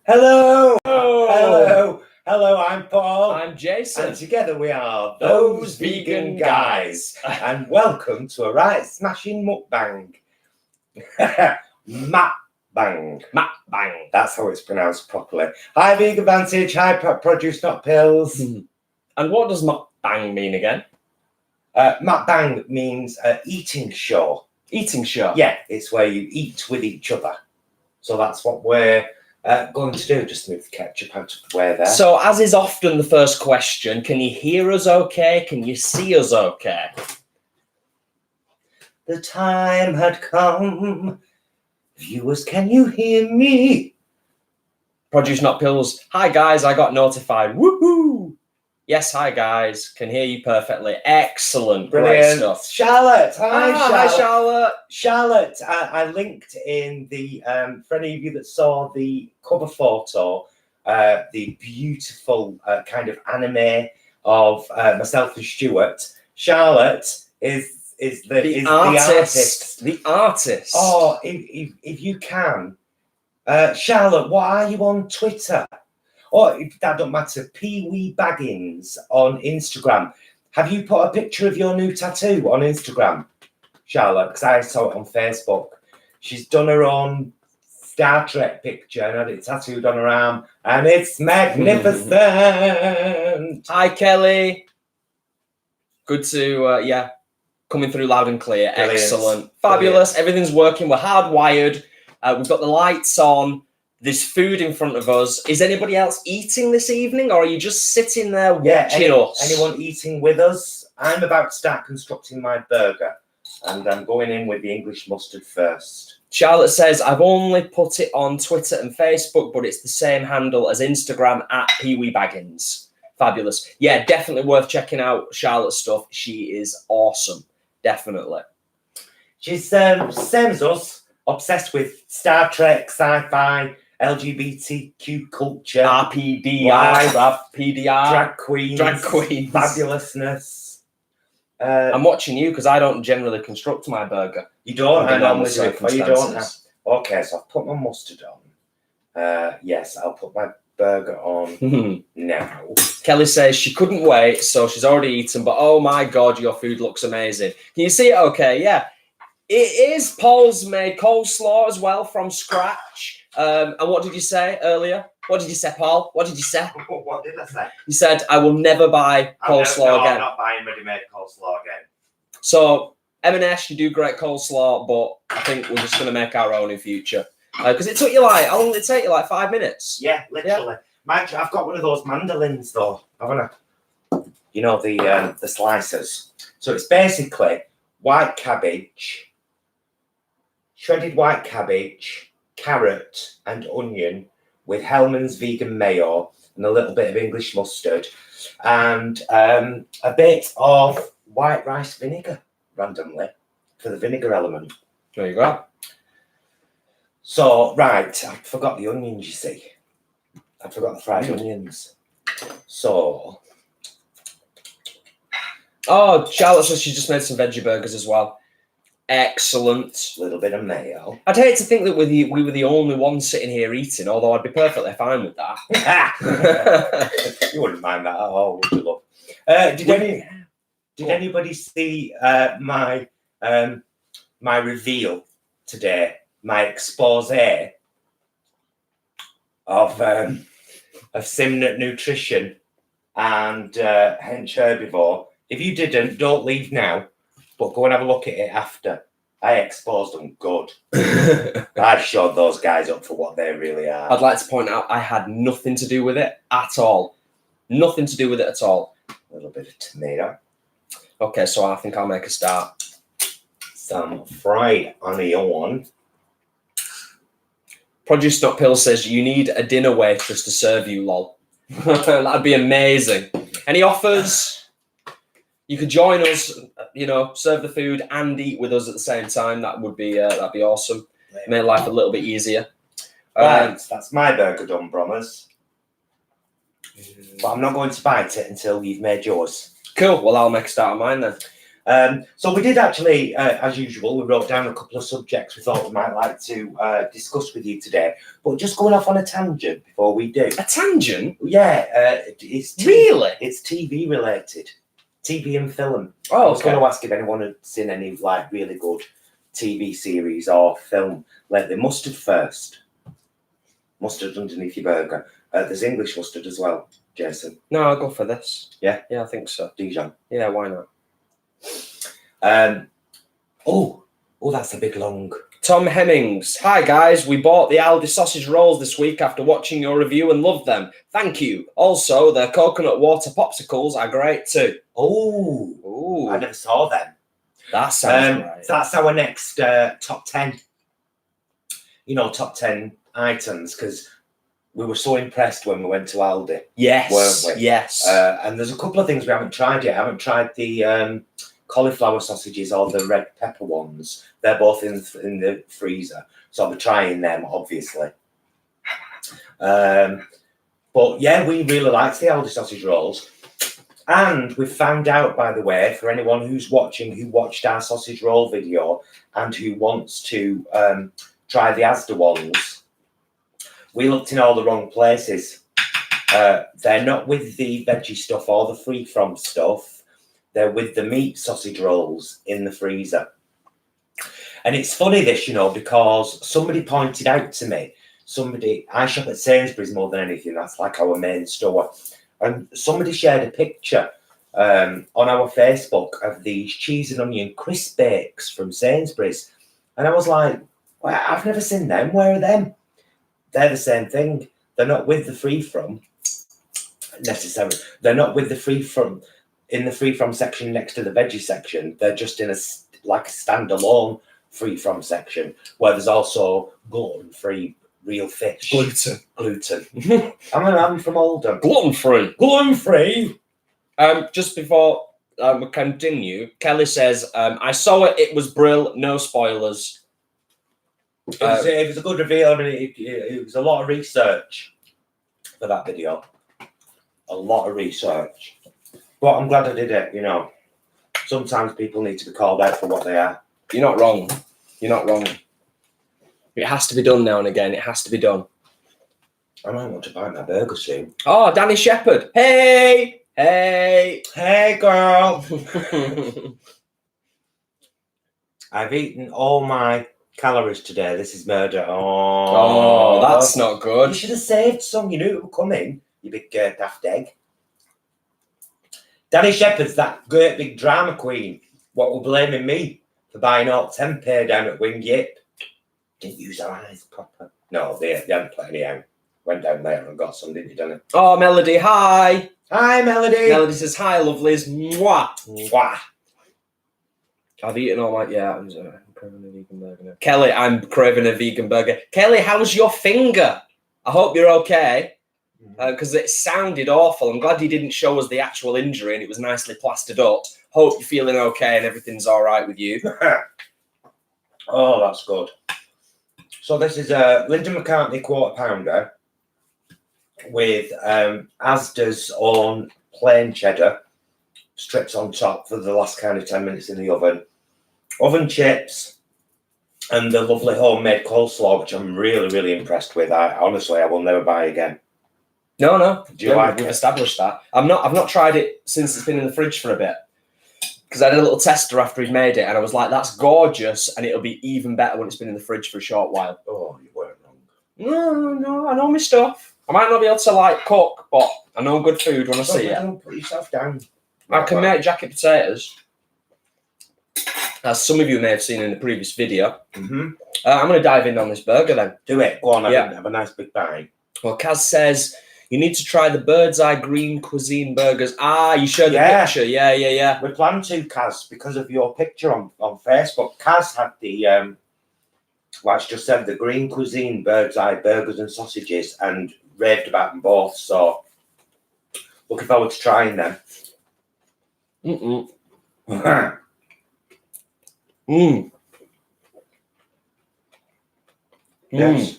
Hello! Oh. Hello! Hello, I'm Paul. I'm Jason. And together we are Those Vegan Guys. And welcome to a right smashing mukbang. Mukbang. Mukbang. That's how it's pronounced properly. Hi, Vegan Vantage. Hi, Produce Not Pills. And what does mukbang mean again? Mukbang means eating show. Eating show? Yeah, it's where you eat with each other. So that's what we're going to do. Just move the ketchup out of the way there. So, as is often the first question, can you hear us okay? Can you see us okay? The time had come. Viewers, can you hear me? Produce Not Pills. Hi guys, I got notified. Woohoo! Yes, hi guys. Can hear you perfectly. Excellent. Brilliant. Great stuff. Charlotte. Hi, Charlotte. Hi, Charlotte. Charlotte, I linked in the, for any of you that saw the cover photo, the beautiful kind of anime of myself and Stuart. Charlotte is the artist. The artist. Oh, if you can. Charlotte, what are you on Twitter? Or if that don't matter, Pee-wee Baggins on Instagram. Have you put a picture of your new tattoo on Instagram, Charlotte? Because I saw it on Facebook. She's done her own Star Trek picture and had it tattooed on her arm, and it's magnificent. Hi, Kelly. Good to, coming through loud and clear. Brilliant. Excellent. Fabulous. Brilliant. Everything's working. We're hardwired. We've got the lights on. There's food in front of us. Is anybody else eating this evening, or are you just sitting there watching us? Anyone eating with us? I'm about to start constructing my burger, and I'm going in with the English mustard first. Charlotte says, I've only put it on Twitter and Facebook, but it's the same handle as Instagram at Pee-wee Baggins. Fabulous. Yeah, definitely worth checking out Charlotte's stuff. She is awesome. Definitely. She's same as us, obsessed with Star Trek, sci-fi, LGBTQ culture, PDR, drag queens, fabulousness. I'm watching you because I don't generally construct my burger. You don't? I normally do. Oh, you don't have. Okay, so I've put my mustard on. Yes, I'll put my burger on now. Kelly says she couldn't wait, so she's already eaten. But oh my God, your food looks amazing. Can you see it? Okay, yeah. It is. Paul's made coleslaw as well from scratch. And what did you say earlier? What did you say, Paul? What did you say? What did I say? You said, I will never buy coleslaw again. I'm not buying ready-made coleslaw again. So, M&S, you do great coleslaw, but I think we're just going to make our own in future. Because it took you how long did it take you? 5 minutes? Yeah, literally. Yeah. I've got one of those mandolins, though. haven't I? You know, the slicers. So it's basically white cabbage, shredded white cabbage, carrot and onion with Hellman's vegan mayo and a little bit of English mustard and a bit of white rice vinegar randomly for the vinegar element. There you go. So, right, I forgot the onions, you see. I forgot the fried onions. So. Oh, Charlotte says she just made some veggie burgers as well. Excellent. A little bit of mayo. I'd hate to think that we were the only ones sitting here eating, although I'd be perfectly fine with that. You wouldn't mind that at all, would you, love? Did anybody see my reveal today? My expose of Simnett Nutrition and Hench Herbivore. If you didn't, don't leave now. But go and have a look at it after. I exposed them good. I showed those guys up for what they really are. I'd like to point out I had nothing to do with it at all. Nothing to do with it at all. A little bit of tomato. Okay, so I think I'll make a start. Some fried onion. Produce Not Pill says you need a dinner waitress to serve you, lol. That'd be amazing. Any offers? You could join us, serve the food and eat with us at the same time. That would be that'd be awesome. Make life a little bit easier. Right, that's my burger done, Brommers. But I'm not going to bite it until you've made yours. Cool. Well, I'll make a start on mine then. So we did actually, as usual, we wrote down a couple of subjects we thought we might like to discuss with you today. But just going off on a tangent before we do. A tangent? Yeah, it's Really? It's TV related, TV and film. Oh, I was okay. going to ask if anyone had seen any like really good TV series or film lately. Mustard first. Mustard underneath your burger. There's English mustard as well, Jason. No, I'll go for this. Yeah? Yeah, I think so. Dijon. Yeah, why not? Oh, that's a big long. Tom Hemmings. Hi, guys. We bought the Aldi sausage rolls this week after watching your review and loved them. Thank you. Also, their coconut water popsicles are great too. Oh, Ooh, I never saw them. that sounds right. That's our next top 10. You know, top 10 items, because we were so impressed when we went to Aldi. Yes, weren't we? yes. And there's a couple of things we haven't tried yet. I haven't tried the cauliflower sausages or the red pepper ones. They're both in the freezer, so I'll be trying them, obviously. But yeah, we really liked the Aldi sausage rolls. And we found out, by the way, for anyone who's watching, who watched our sausage roll video and who wants to try the Asda ones, we looked in all the wrong places. They're not with the veggie stuff or the free from stuff. They're with the meat sausage rolls in the freezer. And it's funny this, you know, because somebody pointed out to me, I shop at Sainsbury's more than anything, that's like our main store. And somebody shared a picture on our Facebook of these cheese and onion crisp bakes from Sainsbury's. And I was like, well, I've never seen them. Where are them? They're the same thing. They're not with the free from necessarily. They're not with the free from in the free from section next to the veggie section. They're just in a standalone free from section where there's also gluten-free real fish. Gluten. I'm from Oldham. Gluten-free. Just before we continue, Kelly says, I saw it. It was brill. No spoilers. It was a good reveal. I mean, it was a lot of research for that video. A lot of research. But I'm glad I did it, you know. Sometimes people need to be called out for what they are. You're not wrong. You're not wrong. It has to be done now and again. It has to be done. I might want to buy my burger soon. Oh, Danny Shepherd. Hey, girl. I've eaten all my calories today. This is murder. Oh, that's not good. You should have saved some. You knew it would come in, you big daft egg. Danny Shepherd's that great big drama queen. What were blaming me for buying all tempeh down at Wing Yip. Didn't use our eyes proper. No, they hadn't put any out. Went down there and got some, didn't you, Danny? Oh, Melody, hi. Hi, Melody. Melody says, hi, lovelies. Mwah. Mwah. I've eaten all my... Yeah, I'm craving a vegan burger now. Kelly, I'm craving a vegan burger. Kelly, how's your finger? I hope you're okay. Because it sounded awful. I'm glad you didn't show us the actual injury and it was nicely plastered up. Hope you're feeling okay and everything's all right with you. Oh, that's good. So this is a Linda McCartney quarter pounder with Asda's own plain cheddar strips on top for the last kind of 10 minutes in the oven. Oven chips and the lovely homemade coleslaw, which I'm really, really impressed with. Honestly, I will never buy again. No. Do you like we've it? established that. I've not tried it since it's been in the fridge for a bit. Because I did a little tester after he'd made it, and I was like, that's gorgeous, and it'll be even better when it's been in the fridge for a short while. Oh, you weren't wrong. No, I know my stuff. I might not be able to, like, cook, but I know good food when I see it. Don't put yourself down. I can make jacket potatoes, as some of you may have seen in the previous video. Mm-hmm. I'm going to dive in on this burger then. Do it. Go on, Yeah. have a nice big bite. Well, Kaz says, you need to try the Bird's Eye Green Cuisine burgers. You showed the picture. Yeah. We plan to, Kaz, because of your picture on Facebook. Kaz had the, like just said, the Green Cuisine Bird's Eye burgers and sausages and raved about them both. So, looking forward to trying them. Yes.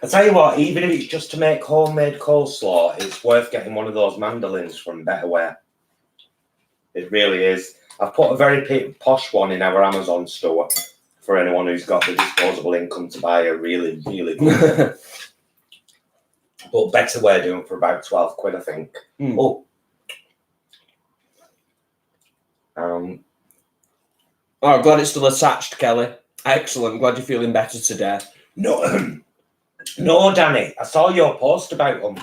I tell you what, even if it's just to make homemade coleslaw, it's worth getting one of those mandolins from Betterware. It really is. I've put a very posh one in our Amazon store for anyone who's got the disposable income to buy a really, really good one. But better we're doing for about 12 quid, I think. Oh. Oh, glad it's still attached, Kelly. Excellent. Glad you're feeling better today. No, no, Danny. I saw your post about them.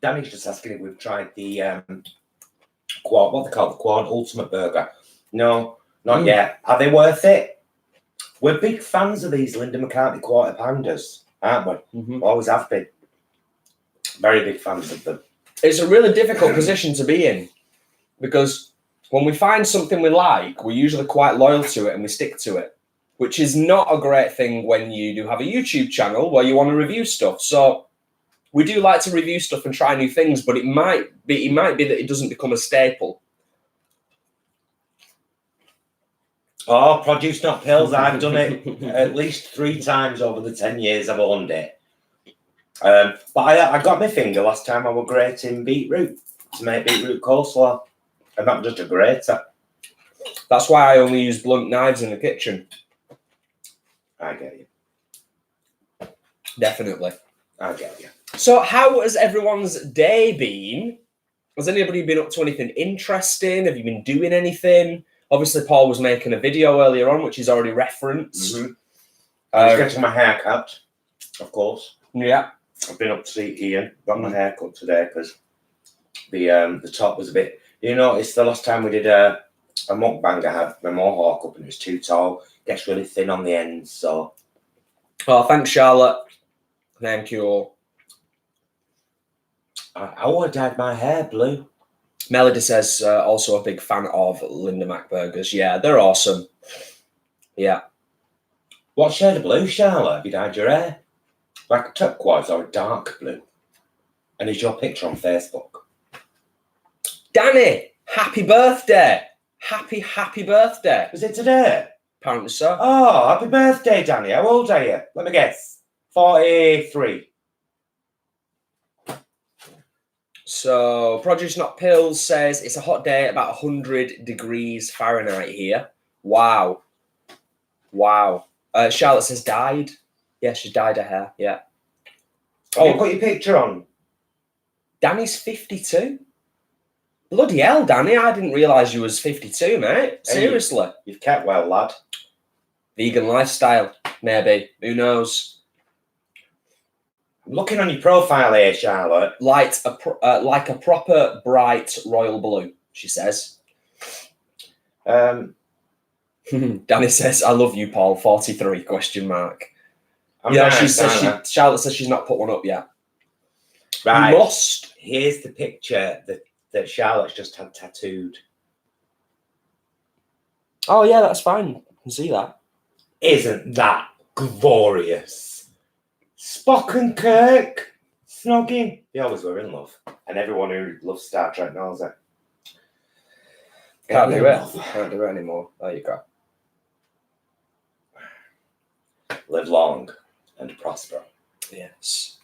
Danny's just asking if we've tried the quad. What they call the quad ultimate burger. No, not yet. Are they worth it? We're big fans of these Linda McCartney quarter pounders, aren't we? Always have been. Very big fans of them. It's a really difficult position to be in because when we find something we like, we're usually quite loyal to it and we stick to it, which is not a great thing when you do have a YouTube channel where you want to review stuff. So we do like to review stuff and try new things, but it might be that it doesn't become a staple. Oh, produce not pills. I've done it at least 3 times over the 10 years I've owned it. But I got my finger last time I was grating beetroot to make beetroot coleslaw. And not just a grater. That's why I only use blunt knives in the kitchen. I get you. Definitely. I get you. So how has everyone's day been? Has anybody been up to anything interesting? Have you been doing anything? Obviously, Paul was making a video earlier on, which he's already referenced. I was getting my hair cut, of course. Yeah. I've been up to see Ian. Got my hair cut today because the top was a bit... You notice the last time we did a mukbang, I had my mohawk up and it was too tall. Gets really thin on the ends, so... Oh, thanks, Charlotte. Thank you. I would have dyed my hair blue. Melody says, also a big fan of Linda Mac burgers. Yeah, they're awesome. Yeah. What shade of blue, Charlotte, have you dyed your hair? Like a turquoise or a dark blue? And is your picture on Facebook? Danny, happy birthday. Happy birthday. Was it today? Apparently so. Oh, happy birthday, Danny. How old are you? Let me guess. 43. So, Produce Not Pills says, it's a hot day, about 100 degrees Fahrenheit here. Wow. Wow. Charlotte says dyed. Yeah, she dyed her hair. Yeah. Have you put your picture on? Danny's 52. Bloody hell, Danny. I didn't realise you was 52, mate. Seriously. You've kept well, lad. Vegan lifestyle, maybe. Who knows? I'm looking on your profile here, Charlotte. Like a proper bright royal blue, she says. Danny says, I love you, Paul. 43, question mark. Charlotte says she's not put one up yet. Right. You must. Here's the picture that Charlotte's just had tattooed. Oh, yeah, that's fine. I can see that. Isn't that glorious? Spock and Kirk snogging. They always were in love. And everyone who loves Star Trek knows it. Can't do it. Can't do it anymore. There you go. Live long and prosper. Yes.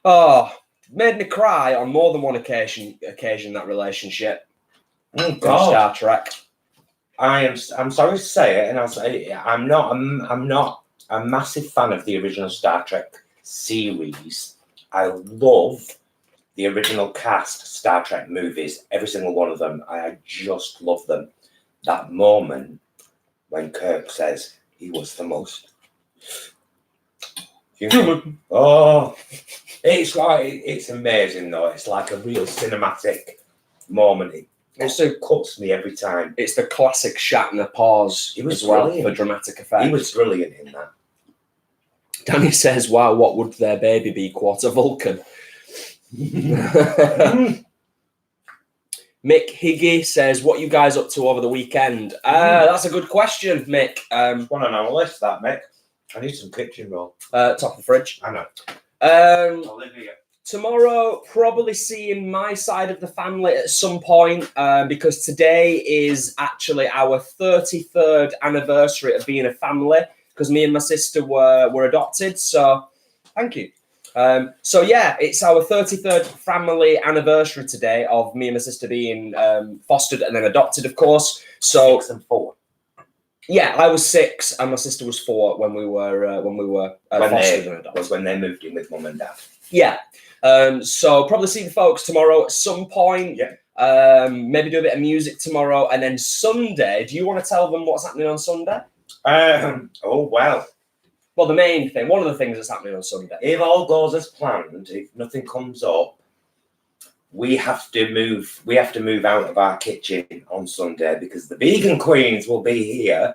Oh, made me cry on more than one occasion that relationship. Oh God. Star Trek. I'm sorry to say it, and I'll say I'm not a massive fan of the original Star Trek series. I love the original cast Star Trek movies, every single one of them. I just love them. That moment when Kirk says he was the most human. Oh, it's amazing though. It's like a real cinematic moment. It also cuts me every time. It's the classic Shatner pause as well for dramatic effect. He was brilliant in that. Danny says, wow, what would their baby be? Quarter Vulcan. Mick Higgy says, what are you guys up to over the weekend? That's a good question, Mick. One on our list, that, Mick. I need some kitchen roll. Top of the fridge. I know. Olivia. Tomorrow, probably seeing my side of the family at some point because today is actually our 33rd anniversary of being a family because me and my sister were adopted. So, thank you. So yeah, it's our 33rd family anniversary today of me and my sister being fostered and then adopted, of course. So 6 and 4. yeah, I was 6 and my sister was 4 when we were fostered and adopted. Was when they moved in with mum and dad. Yeah. So probably see the folks tomorrow at some point. Yeah. Maybe do a bit of music tomorrow, and then Sunday. Do you want to tell them what's happening on Sunday? Oh well. Well, the main thing, one of the things that's happening on Sunday. If all goes as planned, if nothing comes up, we have to move out of our kitchen on Sunday because the vegan queens will be here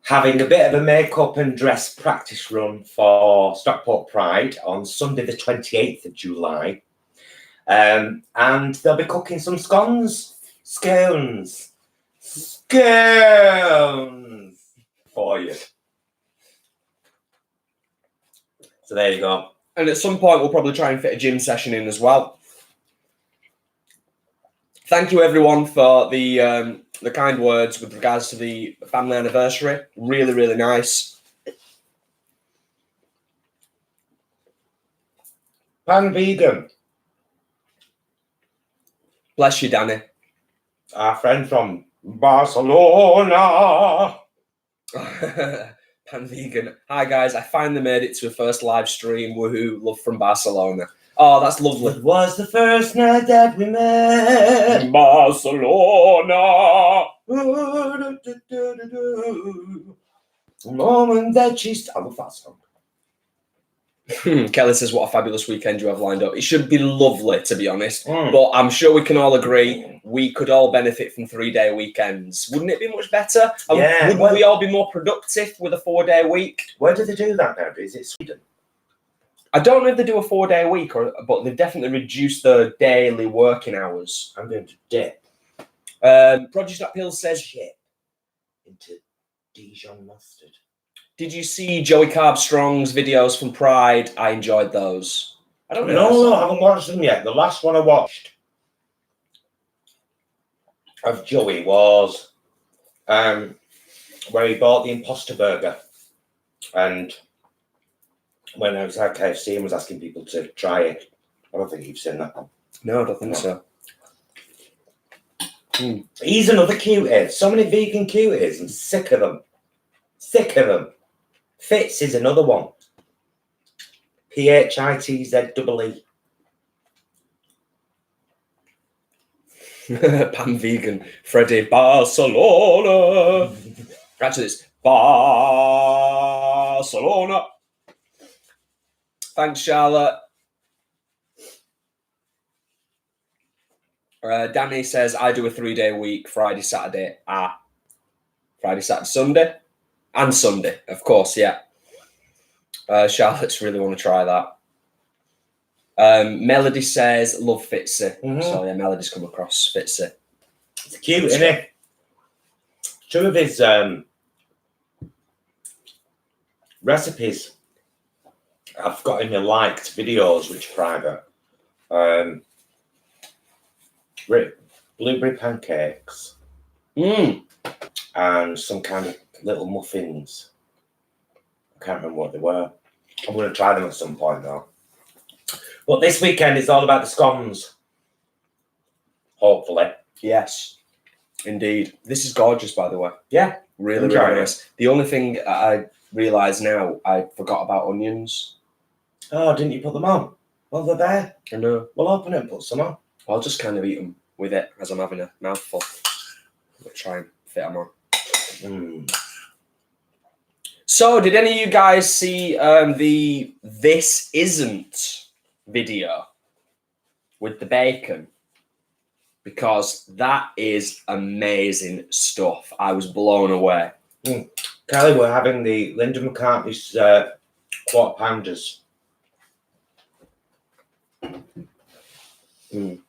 having a bit of a makeup and dress practice run for Stockport Pride on Sunday the 28th of July. And they'll be cooking some scones for you. So there you go. And at some point, we'll probably try and fit a gym session in as well. Thank you, everyone, for the kind words with regards to the family anniversary. Really, really nice. Pan vegan. Bless you, Danny. Our friend from Barcelona. Pan vegan. Hi, guys. I finally made it to a first live stream. Woohoo. Love from Barcelona. Oh, that's lovely. It was the first night that we met. Barcelona. The moment that she's... I love that song. Kelly says, what a fabulous weekend you have lined up. It should be lovely, to be honest. But I'm sure we can all agree we could all benefit from 3-day weekends. Wouldn't it be much better? Yeah. Wouldn't we all be more productive with a 4-day week? Where do they do that now? Is it Sweden? I don't know if they do a 4-day week, but they've definitely reduced the daily working hours. I'm going to dip Produce.Pill says, shit into Dijon mustard. did you see Joey Carbstrong's videos from Pride? I enjoyed those. I don't know. No, I haven't watched them yet. The last one I watched of Joey was where he bought the Imposter Burger. And when I was at KFC and was asking people to try it. I don't think you've seen that one. No, I don't think so. He's another cutie. So many vegan cuties. I'm sick of them. Fitz is another one. PHITZEE. Pan vegan. Freddie Barcelona. Actually, it's Barcelona. Thanks, Charlotte. Danny says, I do a 3-day week, Friday, Saturday. Friday, Saturday, Sunday. And Sunday, of course, yeah. Charlotte's really want to try that. Melody says, love Fitzy. So, yeah, Melody's come across Fitzy. It's cute, isn't it? 2 of his recipes I've got in the liked videos, which are private. Blueberry pancakes. And some kind of little muffins. I can't remember what they were. I'm going to try them at some point, though. But this weekend is all about the scones. Hopefully. Yes, indeed. This is gorgeous, by the way. Yeah. Really, really nice. The only thing I realise now, I forgot about onions. Oh, didn't you put them on? Well, they're there. I know. We'll open it and put some on. I'll just kind of eat them with it as I'm having a mouthful. I'll try and fit them on. So, did any of you guys see the This Isn't video with the bacon? Because that is amazing stuff. I was blown away. Kelly, we're having the Linda McCartney's quarter pounders. And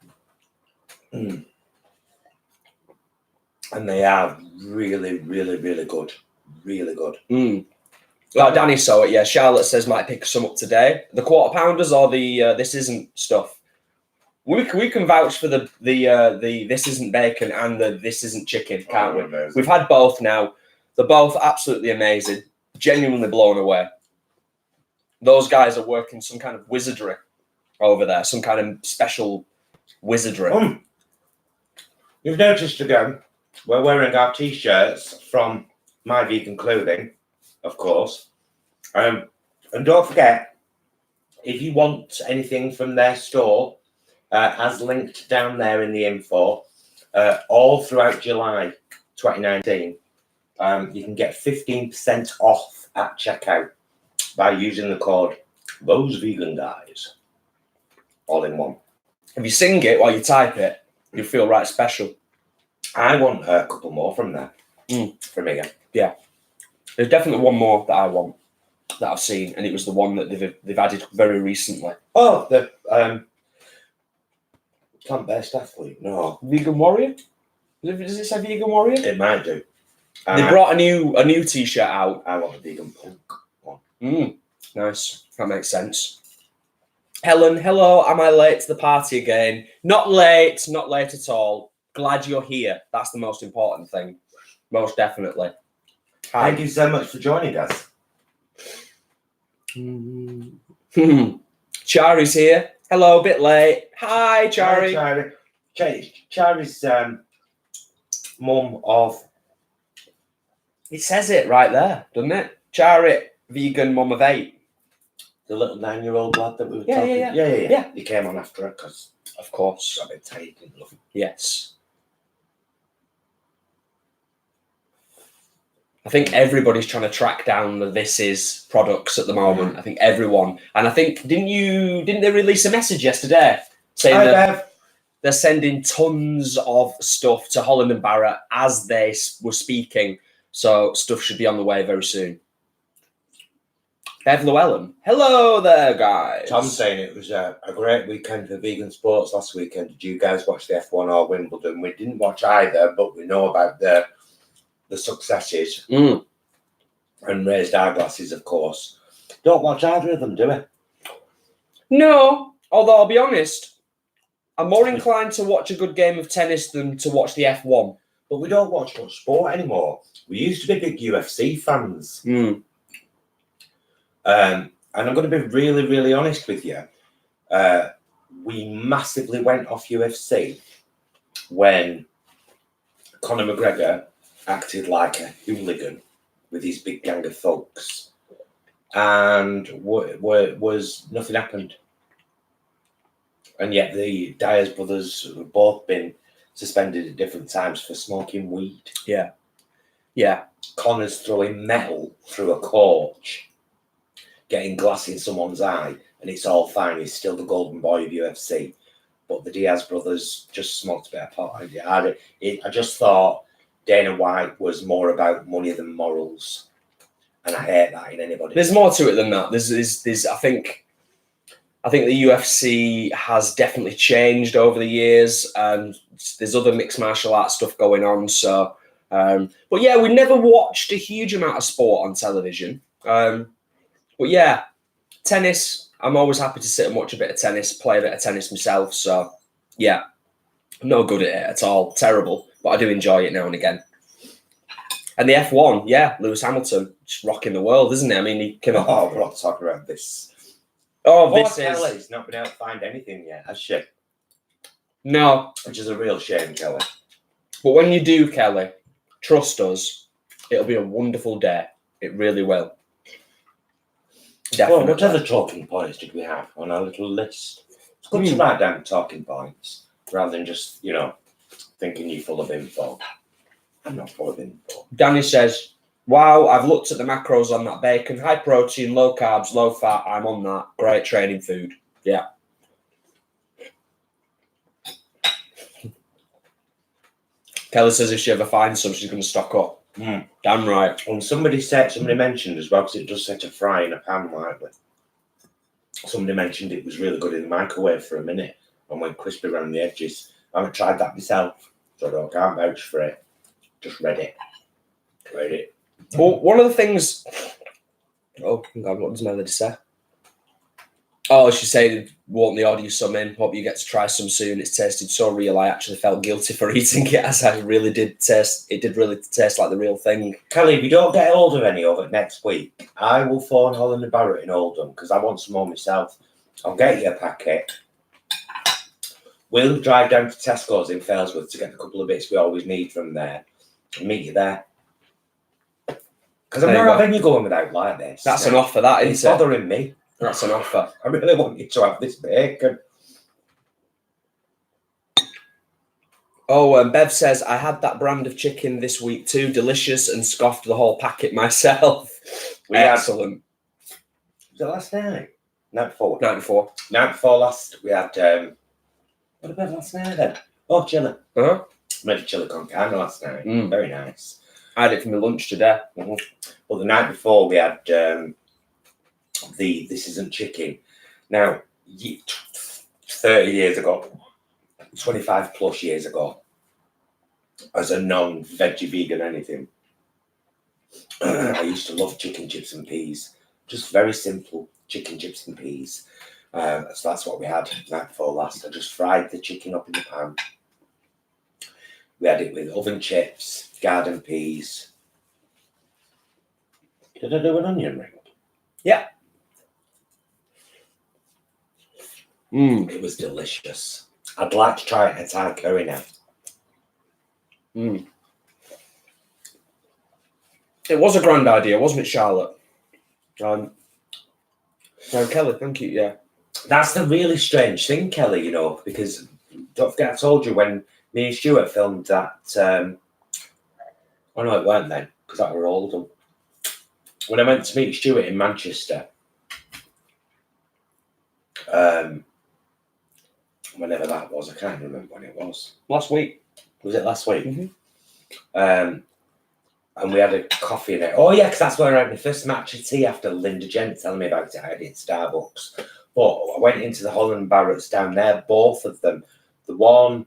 they are really, really, really good. Really good. Like Danny saw it, yeah. Charlotte says might pick some up today. The quarter pounders or the This Isn't stuff. We can vouch for the This Isn't bacon and the This Isn't chicken, can't we? Amazing. We've had both now. They're both absolutely amazing. Genuinely blown away. Those guys are working some kind of wizardry over there, some kind of special wizardry. You've noticed again, we're wearing our t-shirts from My Vegan Clothing, of course. And don't forget, if you want anything from their store, as linked down there in the info, all throughout July 2019, you can get 15% off at checkout by using the code Those Vegan Guys, all in one. If you sing it while you type it, you'll feel right special. I want a couple more from there. From here. Yeah. There's definitely one more that I want, that I've seen, and it was the one that they've added very recently. Oh, the plant-based athlete. No. Vegan Warrior? Does it say Vegan Warrior? It might do. They brought a new t-shirt out. I want a vegan punk one. Nice. That makes sense. Helen, hello. Am I late to the party again? Not late at all. Glad you're here. That's the most important thing. Most definitely. Hi. Thank you so much for joining us. Chari's here. Hello, a bit late. Hi, Chari. Hi, Chari. Chari's mum of... It says it right there, doesn't it? Chari, vegan mum of 8. The little 9-year-old lad that we were Yeah, talking. yeah. He came on after her because, of course, got a bit tired and love him. Yes. I think everybody's trying to track down the This Is products at the moment. I think everyone, and I think didn't they release a message yesterday saying that they're sending tons of stuff to Holland and Barrett as they were speaking. So stuff should be on the way very soon. Bev Llewellyn, hello there, guys. Tom's saying it was a great weekend for vegan sports last weekend. Did you guys watch the F1 or Wimbledon? We didn't watch either, but we know about the successes and raised our glasses, of course. Don't watch either of them, do we? No, although I'll be honest, I'm more inclined to watch a good game of tennis than to watch the F1. But we don't watch much sport anymore. We used to be big UFC fans. And I'm going to be really, really honest with you. We massively went off UFC when Conor McGregor acted like a hooligan with his big gang of thugs, and was nothing happened. And yet the Diaz brothers have both been suspended at different times for smoking weed. Yeah. Conor's throwing metal through a coach, getting glass in someone's eye, and it's all fine. He's still the golden boy of UFC. But the Diaz brothers just smoked a bit of pot. I just thought Dana White was more about money than morals, and I hate that in anybody. There's more to it than that. There's I think the UFC has definitely changed over the years, and there's other mixed martial arts stuff going on. So, but yeah, we never watched a huge amount of sport on television. But yeah, tennis. I'm always happy to sit and watch a bit of tennis, play a bit of tennis myself. So, yeah, I'm no good at it at all. Terrible. But I do enjoy it now and again. And the F1, yeah, Lewis Hamilton, just rocking the world, isn't it? I mean, he came up. Oh, we're not talking about this. This is... Kelly's not been able to find anything yet, has she? No. Which is a real shame, Kelly. But when you do, Kelly, trust us, it'll be a wonderful day. It really will. Definitely. Well, what other talking points did we have on our little list? It's good to write down talking points rather than just, thinking you're full of info. I'm not full of info. Danny says, wow, I've looked at the macros on that bacon. High protein, low carbs, low fat. I'm on that. Great training food. Yeah. Kelly says if she ever finds some, she's going to stock up. Damn right. And somebody mentioned as well, because it does say to fry in a pan lightly. Somebody mentioned it was really good in the microwave for a minute and went crispy around the edges. I haven't tried that myself, so I can't vouch for it. Just read it. Well, one of the things... Oh, God, what does Melody say? Oh, she said, won't they order you some in? Hope you get to try some soon. It's tasted so real. I actually felt guilty for eating it, as I really did taste. It did really taste like the real thing. Kelly, if you don't get hold of any of it next week, I will phone Holland and Barrett in Oldham because I want some more myself. I'll get you a packet. We'll drive down to Tesco's in Failsworth to get a couple of bits we always need from there and meet you there. Because I'm not having you going without like this. That's an offer, that, It's isn't it? bothering me. That's an offer. I really want you to have this bacon. Oh, Bev says, I had that brand of chicken this week too. Delicious, and scoffed the whole packet myself. Excellent. Was it last night? Night before. Night before. Night before last, we had... what about last night then? Oh, chili. Huh? Made a chili con carne last night. Mm. Very nice. I had it for my lunch today. Mm-hmm. Well, the night before, we had... This Isn't Chicken. Now, 30 years ago, 25 plus years ago, as a non-veggie vegan anything, I used to love chicken, chips and peas. Just very simple chicken, chips and peas. So that's what we had the night before last. I just fried the chicken up in the pan. We had it with oven chips, garden peas. Did I do an onion ring? Yeah. It was delicious. I'd like to try it in a Thai curry now. It was a grand idea, wasn't it, Charlotte? No, Kelly, thank you, yeah. That's the really strange thing, Kelly, you know, because don't forget I told you when me and Stuart filmed that, oh no, it weren't then, because that were Oldham. When I went to meet Stuart in Manchester, whenever that was, I can't remember when it was. Last week. Was it last week? Mm-hmm. And we had a coffee in it. Oh yeah, because that's where I had my first match of tea after Linda Gent telling me about it. I had it at Starbucks. But I went into the Holland and Barrett's down there, both of them. The one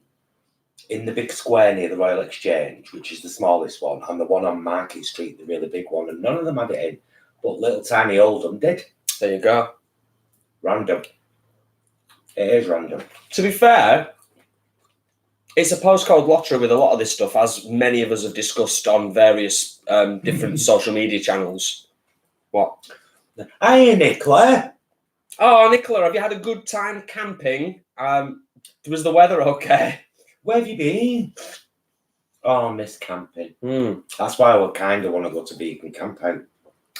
in the big square near the Royal Exchange, which is the smallest one, and the one on Market Street, the really big one. And none of them had it in, but little tiny Oldham did. There you go. Random. It is random. To be fair, it's a postcode lottery with a lot of this stuff, as many of us have discussed on various different social media channels. What? Hi, Nicola. Oh, Nicola, have you had a good time camping? Was the weather okay? Where have you been? Oh, I miss camping. Mm. That's why I would kind of want to go to vegan camping.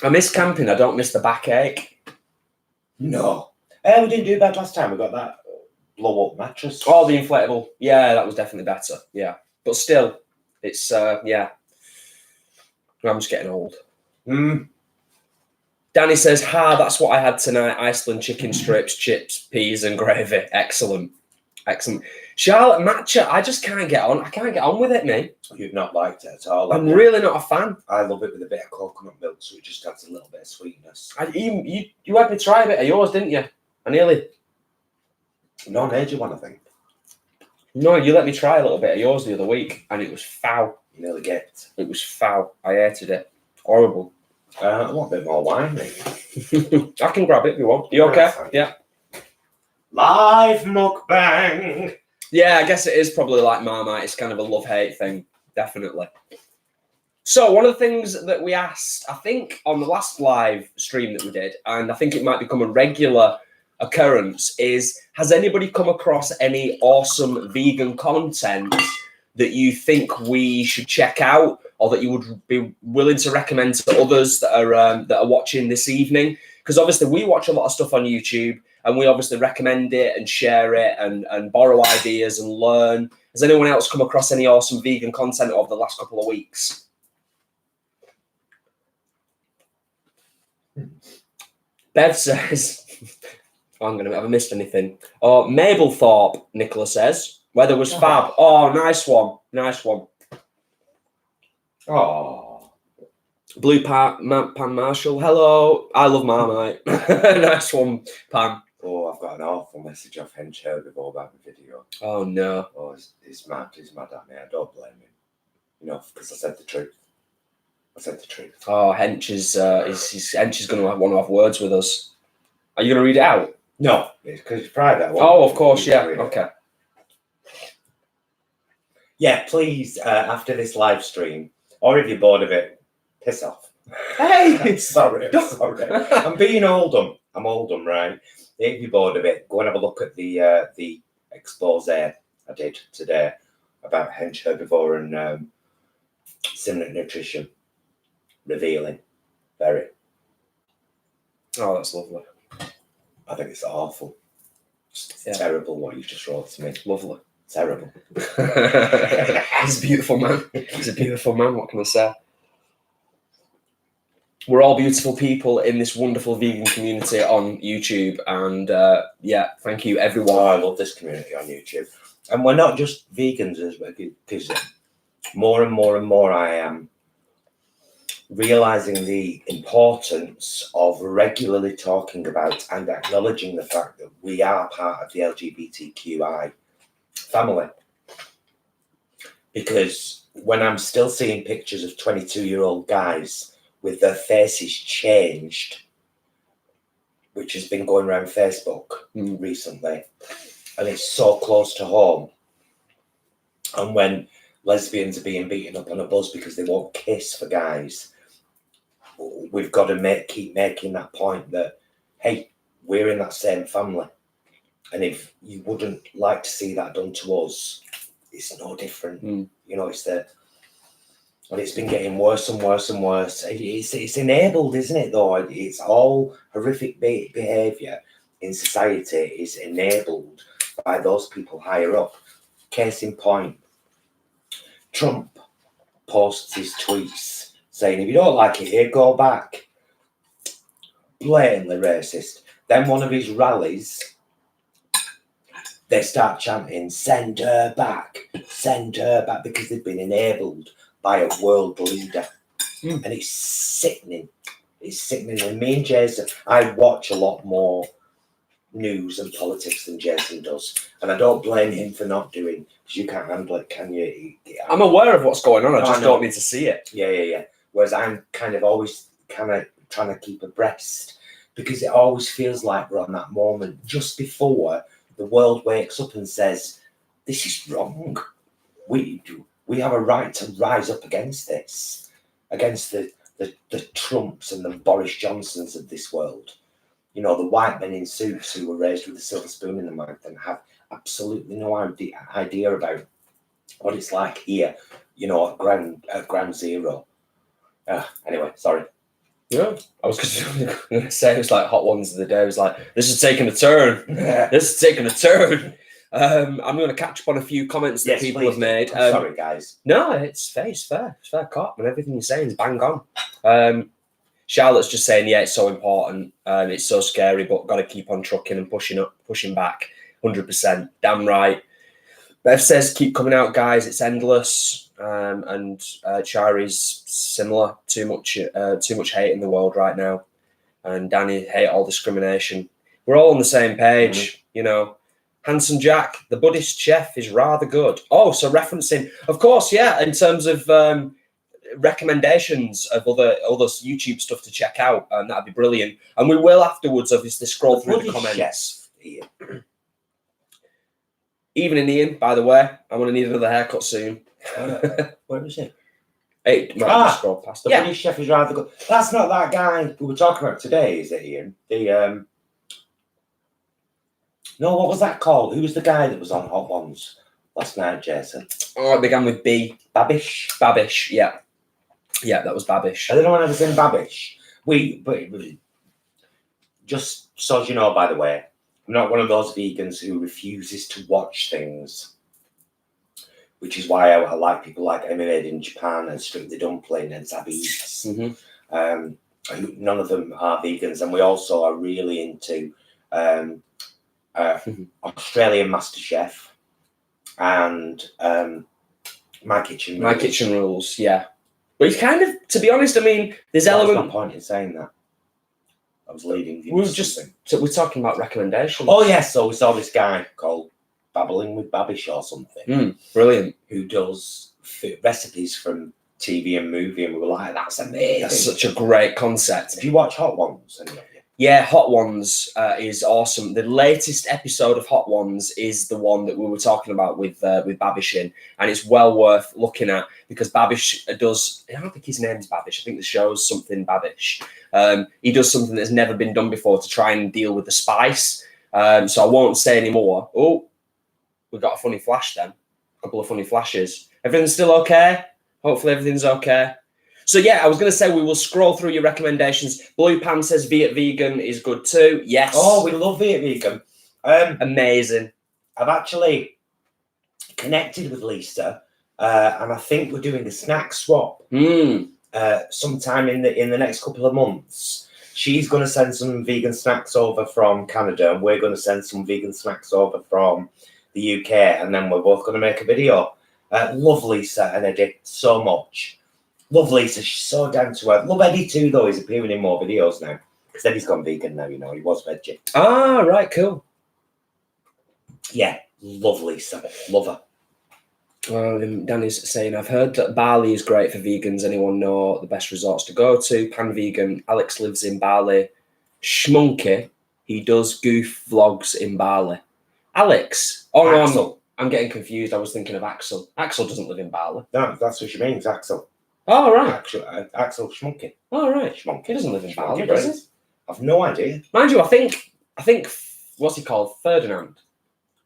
I miss camping. I don't miss the backache. No. We didn't do bad last time. We got that blow-up mattress. Oh, the inflatable. Yeah, that was definitely better. Yeah. But still, it's, yeah. I'm just getting old. Danny says, that's what I had tonight. Iceland chicken strips, chips, peas and gravy. Excellent. Excellent. Charlotte matcha, I just can't get on. I can't get on with it, mate. You've not liked it at all. I'm really not a fan. I love it with a bit of coconut milk, so it just adds a little bit of sweetness. You had me try a bit of yours, didn't you? I nearly... Non-major one, I think. No, you let me try a little bit of yours the other week, and it was foul. You nearly get it. It was foul. I hated it. Horrible. I want a bit more wine, mate. I can grab it if you want. You okay? Yeah. Live mukbang. Yeah, I guess it is probably like Marmite. It's kind of a love-hate thing, definitely. So one of the things that we asked, I think, on the last live stream that we did, and I think it might become a regular occurrence, is has anybody come across any awesome vegan content that you think we should check out, or that you would be willing to recommend to others that are watching this evening? Because obviously we watch a lot of stuff on YouTube, and we obviously recommend it and share it and borrow ideas and learn. Has anyone else come across any awesome vegan content over the last couple of weeks? Bev says, have I missed anything? Oh, Mablethorpe, Nicola says, weather was fab. Oh, nice one. Nice one. Oh. Blue Pan Marshall, hello. I love Marmite. Nice one, Pam. Oh, I've got an awful message off Hench before about the video. Oh, no. Oh, he's mad. He's mad at me. I don't blame him. You know, because I said the truth. I said the truth. Oh, Hench is going to want to have words with us. Are you going to read it out? No, it's because it's private. Oh, of course, yeah. Okay. Yeah, please, after this live stream, or if you're bored of it, piss off. Hey! sorry. I'm being oldum. I'm oldum, right? If you're bored of it, go and have a look at the expose I did today about hench herbivore and simnett nutrition. Revealing. Very. Oh, that's lovely. I think it's awful. It's terrible what you just wrote to me. Lovely. Terrible. He's a beautiful man. He's a beautiful man. What can I say? We're all beautiful people in this wonderful vegan community on YouTube, and yeah, thank you everyone. Oh, I love this community on YouTube, and we're not just vegans, as well, because more and more I am realizing the importance of regularly talking about and acknowledging the fact that we are part of the LGBTQI family. Because when I'm still seeing pictures of 22-year-old guys with their faces changed, which has been going around Facebook recently, and it's so close to home, and when lesbians are being beaten up on a bus because they won't kiss for guys, we've got to keep making that point that, hey, we're in that same family. And if you wouldn't like to see that done to us, it's no different. You know, and it's been getting worse and worse and worse. It's enabled, isn't it, though? It's all horrific behaviour in society is enabled by those people higher up. Case in point, Trump posts his tweets saying, if you don't like it here, go back. Blatantly racist. Then one of his rallies, they start chanting, send her back, because they've been enabled by a world leader. And it's sickening. It's sickening. And me and Jason, I watch a lot more news and politics than Jason does. And I don't blame him for not doing, because you can't handle it, can you? I'm aware of what's going on, I just don't need to see it. Yeah. Whereas I'm kind of always trying to keep abreast, because it always feels like we're on that moment just before the world wakes up and says, this is wrong. We have a right to rise up against this, against the Trumps and the Boris Johnsons of this world. You know, the white men in suits who were raised with a silver spoon in their mouth and have absolutely no idea about what it's like here, you know, at ground zero. Anyway, sorry. Yeah, I was going to say, it was like Hot Ones of the day. It was like, this is taking a turn. This is taking a turn. I'm going to catch up on a few comments that people have made. Sorry, guys. No, it's fair. It's fair cop, and everything you're saying is bang on. Charlotte's just saying, yeah, it's so important. It's so scary, but got to keep on trucking and pushing back. 100%. Damn right. Bev says, keep coming out, guys. It's endless. And Chari's similar. Too much hate in the world right now. And Danny, hate all discrimination. We're all on the same page, you know. Handsome Jack, the Buddhist chef, is rather good. Oh, so referencing, of course, yeah, in terms of recommendations of other YouTube stuff to check out, and that'd be brilliant. And we will afterwards, obviously, scroll through the comments. Evening, Ian, by the way. I'm going to need another haircut soon. Where is it? Hey, scroll past. The British chef is rather good. That's not that guy we were talking about today, is it, Ian? No, what was that called? Who was the guy that was on Hot Ones last night, Jason? Oh, it began with B. Babish, yeah. Yeah, that was Babish. I don't know when I was in Babish. But just so you know, by the way, I'm not one of those vegans who refuses to watch things, which is why I like people like Emma Made in Japan and Strictly Dumpling and Tabby Eats. None of them are vegans, and we also are really into Australian MasterChef and My Kitchen Rules. My Kitchen Rules, yeah. But it's kind of, to be honest, I mean, there's What's element. my point in saying that? I was leading you. We're talking about recommendations. Oh yes, so we saw this guy called Babbling with Babish or something. Brilliant. Who does recipes from TV and movie, and we were like, that's amazing. That's such a great concept. If you watch Hot Ones, anyway. Yeah, Hot Ones is awesome. The latest episode of Hot Ones is the one that we were talking about with Babish in, and it's well worth looking at because Babish does. I don't think his name's Babish. I think the show's something Babish. He does something that's never been done before to try and deal with the spice. So I won't say any more. Oh, we've got a funny flash then. A couple of funny flashes. Everything's still okay? Hopefully everything's okay. So yeah, I was going to say we will scroll through your recommendations. Blue Pan says Viet Vegan is good too. Yes. Oh, we love Viet Vegan. Amazing. I've actually connected with Lisa, and I think we're doing a snack swap sometime in the next couple of months. She's going to send some vegan snacks over from Canada, and we're going to send some vegan snacks over from the UK, and then we're both going to make a video. Love Lisa and Eddie so much. Love Lisa, she's so down to earth. Love Eddie too, though. He's appearing in more videos now. Because Eddie's gone vegan now, you know. He was veggie. Ah, right, cool. Yeah, love Lisa. Love her. Danny's saying, I've heard that Bali is great for vegans. Anyone know the best resorts to go to? Pan Vegan. Alex lives in Bali. Schmunky, he does goof vlogs in Bali. Alex? Oh, no, Axel. I'm getting confused. I was thinking of Axel. Axel doesn't live in Bali. No, that's what she means, Axel. Oh, right. Axel Schmunky. Oh, right. Schmunky. He doesn't live in Schmunky Bali, does he? I've no idea. Mind you, I think what's he called? Ferdinand.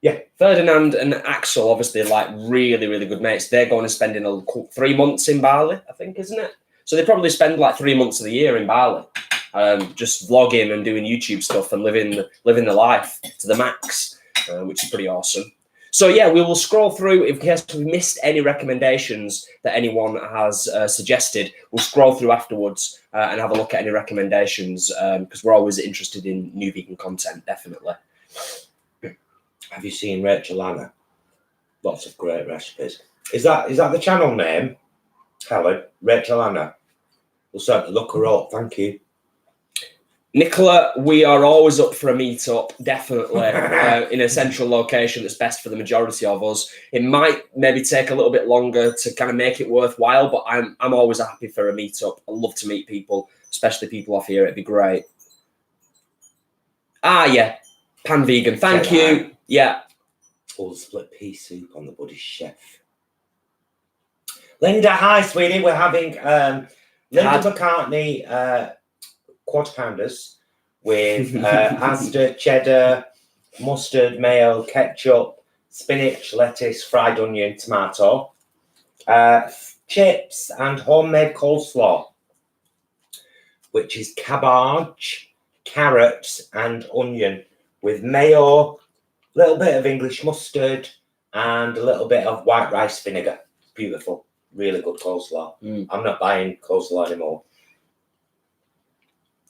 Yeah. Ferdinand and Axel, obviously, like really, really good mates. They're going to spend 3 months in Bali, I think, isn't it? So they probably spend like 3 months of the year in Bali, just vlogging and doing YouTube stuff and living the life to the max, which is pretty awesome. So yeah, we will scroll through in case we missed any recommendations that anyone has suggested. We'll scroll through afterwards and have a look at any recommendations because we're always interested in new vegan content, definitely. Have you seen Rachel Anna? Lots of great recipes. Is that the channel name? Helen, Rachel Anna. We'll certainly look her up. Thank you. Nicola, we are always up for a meet-up, definitely, in a central location that's best for the majority of us. It might maybe take a little bit longer to kind of make it worthwhile, but I'm always happy for a meet-up. I love to meet people, especially people off here. It'd be great. Ah, yeah. Pan Vegan. Thank you. Yeah. All the split pea soup on the Buddy Chef. Linda, hi, sweetie. We're having Linda McCartney quarter pounders with Asda, cheddar, mustard, mayo, ketchup, spinach, lettuce, fried onion, tomato, chips, and homemade coleslaw, which is cabbage, carrots, and onion with mayo, a little bit of English mustard, and a little bit of white rice vinegar. Beautiful, really good coleslaw. I'm not buying coleslaw anymore.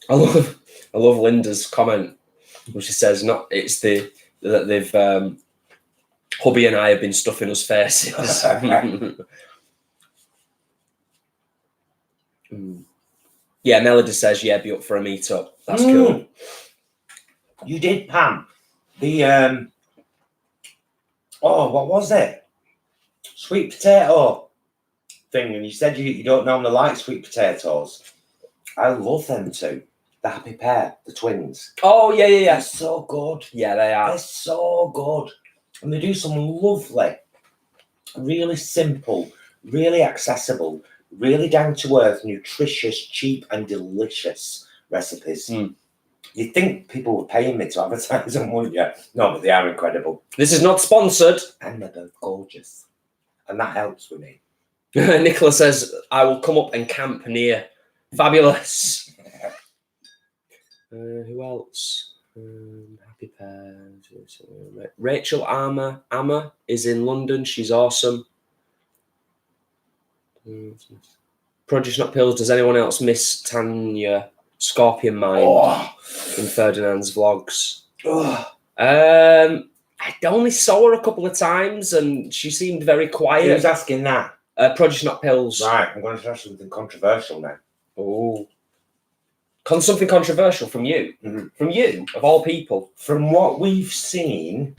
I love Linda's comment, which she says that they've hubby and I have been stuffing us faces. Yeah, Melody says, yeah, be up for a meet-up. That's cool. You did, Pam. The what was it? Sweet potato thing, and you said you don't normally like sweet potatoes. I love them too. The happy pair, the twins. Oh, yeah. They're so good. Yeah, they are. They're so good. And they do some lovely, really simple, really accessible, really down-to-earth, nutritious, cheap and delicious recipes. You'd think people were paying me to advertise them, wouldn't you? No, but they are incredible. This is not sponsored. And they're both gorgeous. And that helps with me. Nicola says, I will come up and camp near. Fabulous. Who else? Happy Pairs. Rachel Amma is in London. She's awesome. Produce Not Pills. Does anyone else miss Tanya Scorpion Mind in Ferdinand's vlogs? I only saw her a couple of times and she seemed very quiet. Who's asking that? Produce Not Pills. Right, I'm going to try something controversial now. Oh. Something controversial from you. From you, of all people. From what we've seen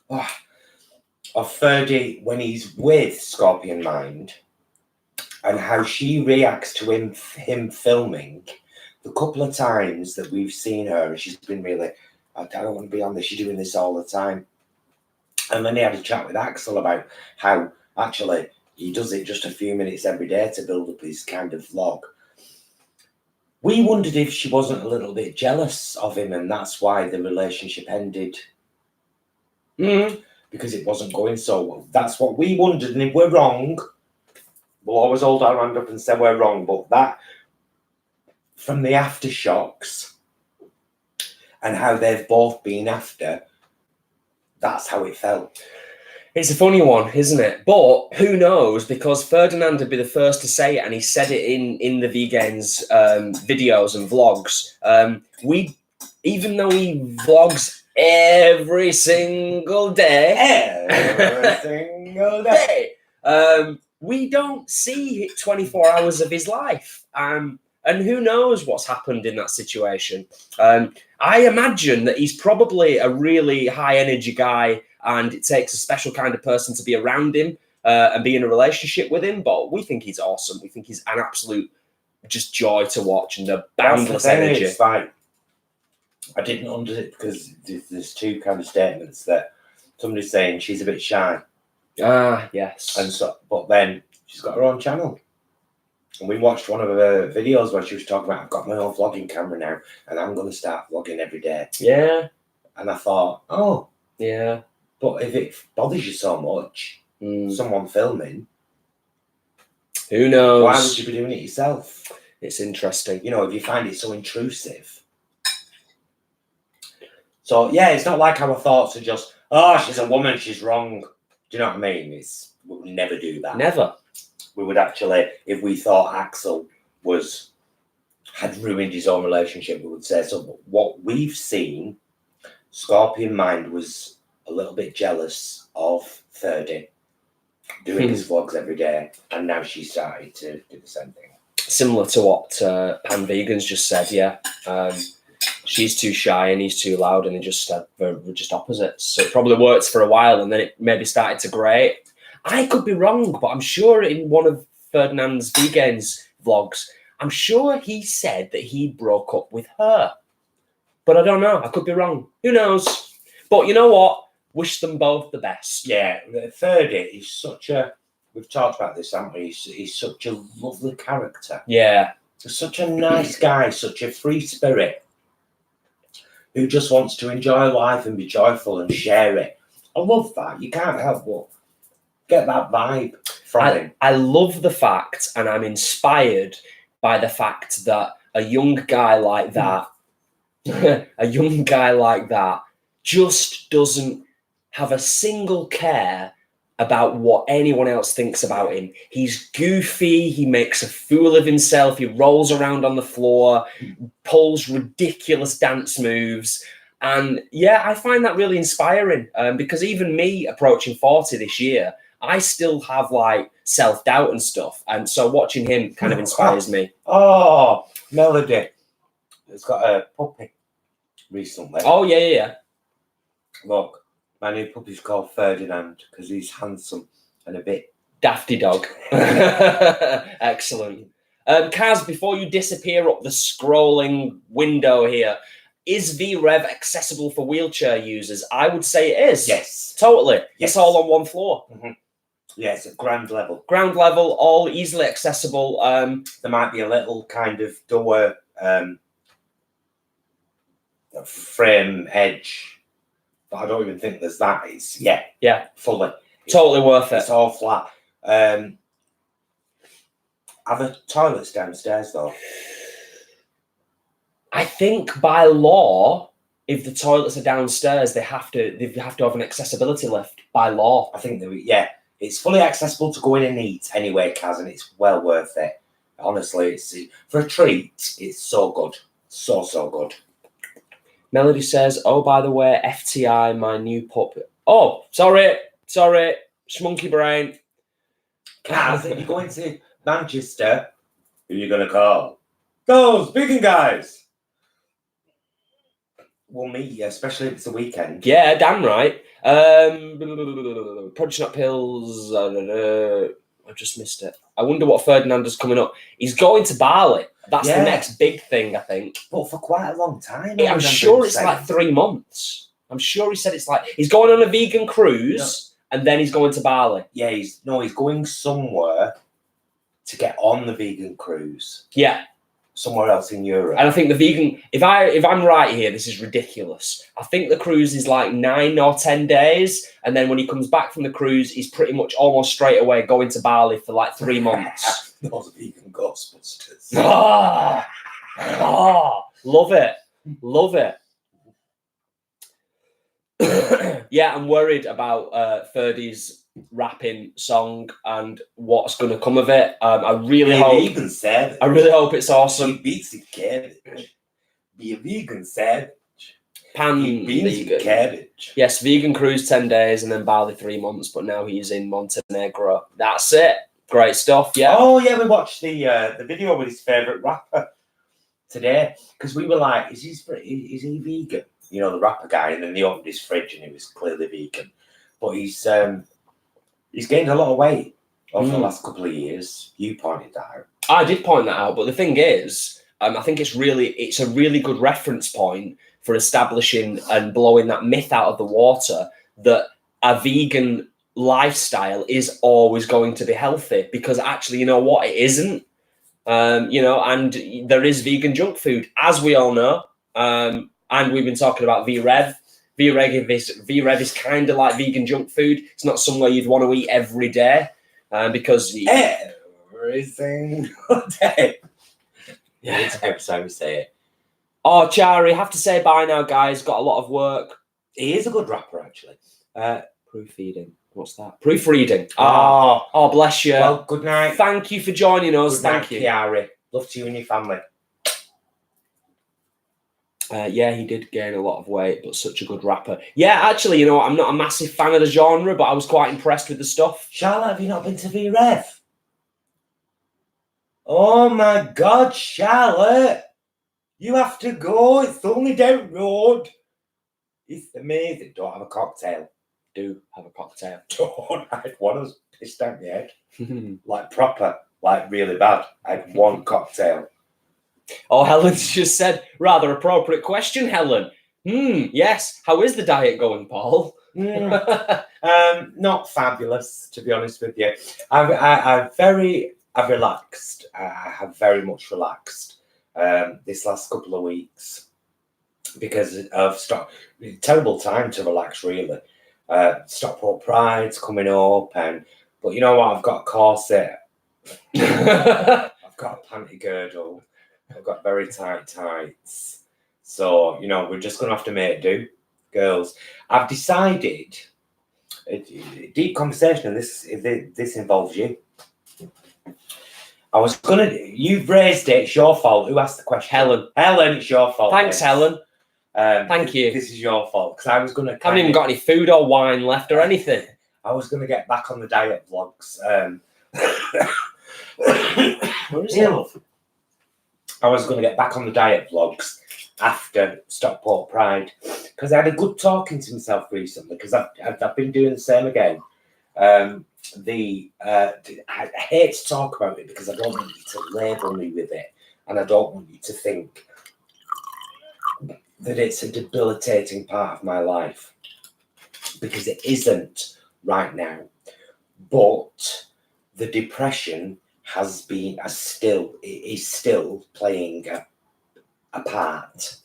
of Ferdy when he's with Scorpion Mind and how she reacts to him filming the couple of times that we've seen her, and she's been really, I don't want to be on this, you're doing this all the time. And then he had a chat with Axel about how actually he does it just a few minutes every day to build up his kind of vlog. We wondered if she wasn't a little bit jealous of him, and that's why the relationship ended. Because it wasn't going so well. That's what we wondered, and if we're wrong, we'll always hold our hand up and say we're wrong. But that, from the aftershocks and how they've both been after, that's how it felt. It's a funny one, isn't it? But who knows? Because Ferdinand would be the first to say it, and he said it in the Vegans videos and vlogs. Even though he vlogs every single day, we don't see 24 hours of his life. And who knows what's happened in that situation. I imagine that he's probably a really high energy guy, and it takes a special kind of person to be around him and be in a relationship with him. But we think he's awesome. We think he's an absolute just joy to watch, and a boundless energy. It's like, I didn't understand, because there's two kind of statements that somebody's saying she's a bit shy. Yes. And so, but then she's got her own channel. And we watched one of her videos where she was talking about, I've got my own vlogging camera now, and I'm going to start vlogging every day. Yeah. And I thought, oh. Yeah. But if it bothers you so much, someone filming, who knows? Why would you be doing it yourself? It's interesting. You know, if you find it so intrusive. So, yeah, it's not like our thoughts are just, oh, she's a woman, she's wrong. Do you know what I mean? We would never do that. Never. We would actually, if we thought Axel had ruined his own relationship, we would say so. But what we've seen, Scorpion Mind was a little bit jealous of Ferdy doing his vlogs every day, and now she started to do the same thing. Similar to what Pan Vegans just said, yeah. She's too shy and he's too loud, and we're just opposites. So it probably worked for a while, and then it maybe started to grate. I could be wrong, but I'm sure in one of Ferdinand's Vegans vlogs, I'm sure he said that he broke up with her. But I don't know. I could be wrong. Who knows? But you know what? Wish them both the best. Yeah, Ferdy is such a... We've talked about this, haven't we? He's such a lovely character. Yeah. He's such a nice guy, such a free spirit, who just wants to enjoy life and be joyful and share it. I love that. You can't help but get that vibe from him. I love the fact, and I'm inspired by the fact that a young guy like that, just doesn't have a single care about what anyone else thinks about him. He's goofy, he makes a fool of himself, he rolls around on the floor, pulls ridiculous dance moves. And yeah, I find that really inspiring, because even me approaching 40 this year, I still have like self-doubt and stuff. And so watching him kind of inspires me. Oh, Melody has got a puppy recently. Oh, yeah. Look, my new puppy's called Ferdinand because he's handsome and a bit dafty dog. Excellent. Kaz, before you disappear up the scrolling window here, is VREV accessible for wheelchair users? I would say it is. Yes. Totally. Yes. It's all on one floor. Mm-hmm. Yeah, it's at ground level. Ground level, all easily accessible. There might be a little kind of door frame edge, but I don't even think there's that. It's fully. Totally worth it. It's all flat. Are the toilets downstairs though? I think by law, if the toilets are downstairs, they have to have an accessibility lift by law. I think it's fully accessible to go in and eat anyway, Kaz, and it's well worth it. Honestly, it's for a treat. It's so good, so good. Melody says, "Oh, by the way, FTI, my new pup." Oh, sorry, schmunky brain. Kaz, if you're going to Manchester, who are you going to call? Those vegan guys. We'll meet you, especially if it's a weekend. Yeah, damn right. Produce nut pills. I just missed it. I wonder what Ferdinando's coming up. He's going to Bali. That's the next big thing, I think. But for quite a long time. I'm sure it's like 3 months. I'm sure he said it's like he's going on a vegan cruise and then he's going to Bali. Yeah, he's going somewhere to get on the vegan cruise. Yeah. Somewhere else in Europe. And I think the vegan, if I'm right here, this is ridiculous. I think the cruise is like 9 or 10 days. And then when he comes back from the cruise, he's pretty much almost straight away going to Bali for like 3 months. Those vegan Ghostbusters. Love it. Love it. Yeah, I'm worried about Ferdy's rapping song and what's going to come of it. I really hope it's awesome. He beats the cabbage. Be a vegan savage. He beats the cabbage. Yes, vegan cruise 10 days and then Bali 3 months, but now he's in Montenegro. That's it. Great stuff. Yeah. Oh yeah, we watched the video with his favourite rapper today because we were like, is he vegan? You know, the rapper guy, and then they opened his fridge and he was clearly vegan. But he's gained a lot of weight over the last couple of years. You pointed that out. I did point that out, but the thing is, I think it's a really good reference point for establishing and blowing that myth out of the water that a vegan lifestyle is always going to be healthy, because actually, you know what, it isn't. You know, and there is vegan junk food, as we all know. And we've been talking about V-Rev. V-Rev is kind of like vegan junk food. It's not somewhere you'd want to eat every day because... Every single day. Yeah, it's every time we say it. Oh, Chari, have to say bye now, guys. Got a lot of work. He is a good rapper, actually. Proofreading. What's that? Proofreading. Oh, bless you. Well, good night. Thank you for joining us. Thank you. Chiari. Love to you and your family. Yeah, he did gain a lot of weight, but such a good rapper. Yeah, actually, you know, I'm not a massive fan of the genre, but I was quite impressed with the stuff. Charlotte, have you not been to V-Rev? Oh my God, Charlotte! You have to go. It's only down the road. It's amazing. Don't have a cocktail. Do have a cocktail. Don't. I had one that was pissed out my head. Like proper, like really bad. I had one cocktail. Oh, Helen's just said, rather appropriate question, Helen. Yes. How is the diet going, Paul? Not fabulous, to be honest with you. I've relaxed. I have very much relaxed this last couple of weeks because of terrible time to relax, really. Stockport Pride's coming up, but you know what? I've got a corset. I've got a panty girdle. I've got very tight tights. So, you know, we're just going to have to make do, girls. I've decided, a deep conversation, and this involves you. You've raised it, it's your fault. Who asked the question? Helen, it's your fault. Thanks, Helen. Thank you. This is your fault, because I was going to... I haven't even got any food or wine left or anything. I was going to get back on the diet vlogs. Where is it? I was going to get back on the diet vlogs after Stockport Pride because I had a good talking to myself recently because I've been doing the same again. I hate to talk about it because I don't want you to label me with it and I don't want you to think that it's a debilitating part of my life because it isn't right now. But the depression is still playing a part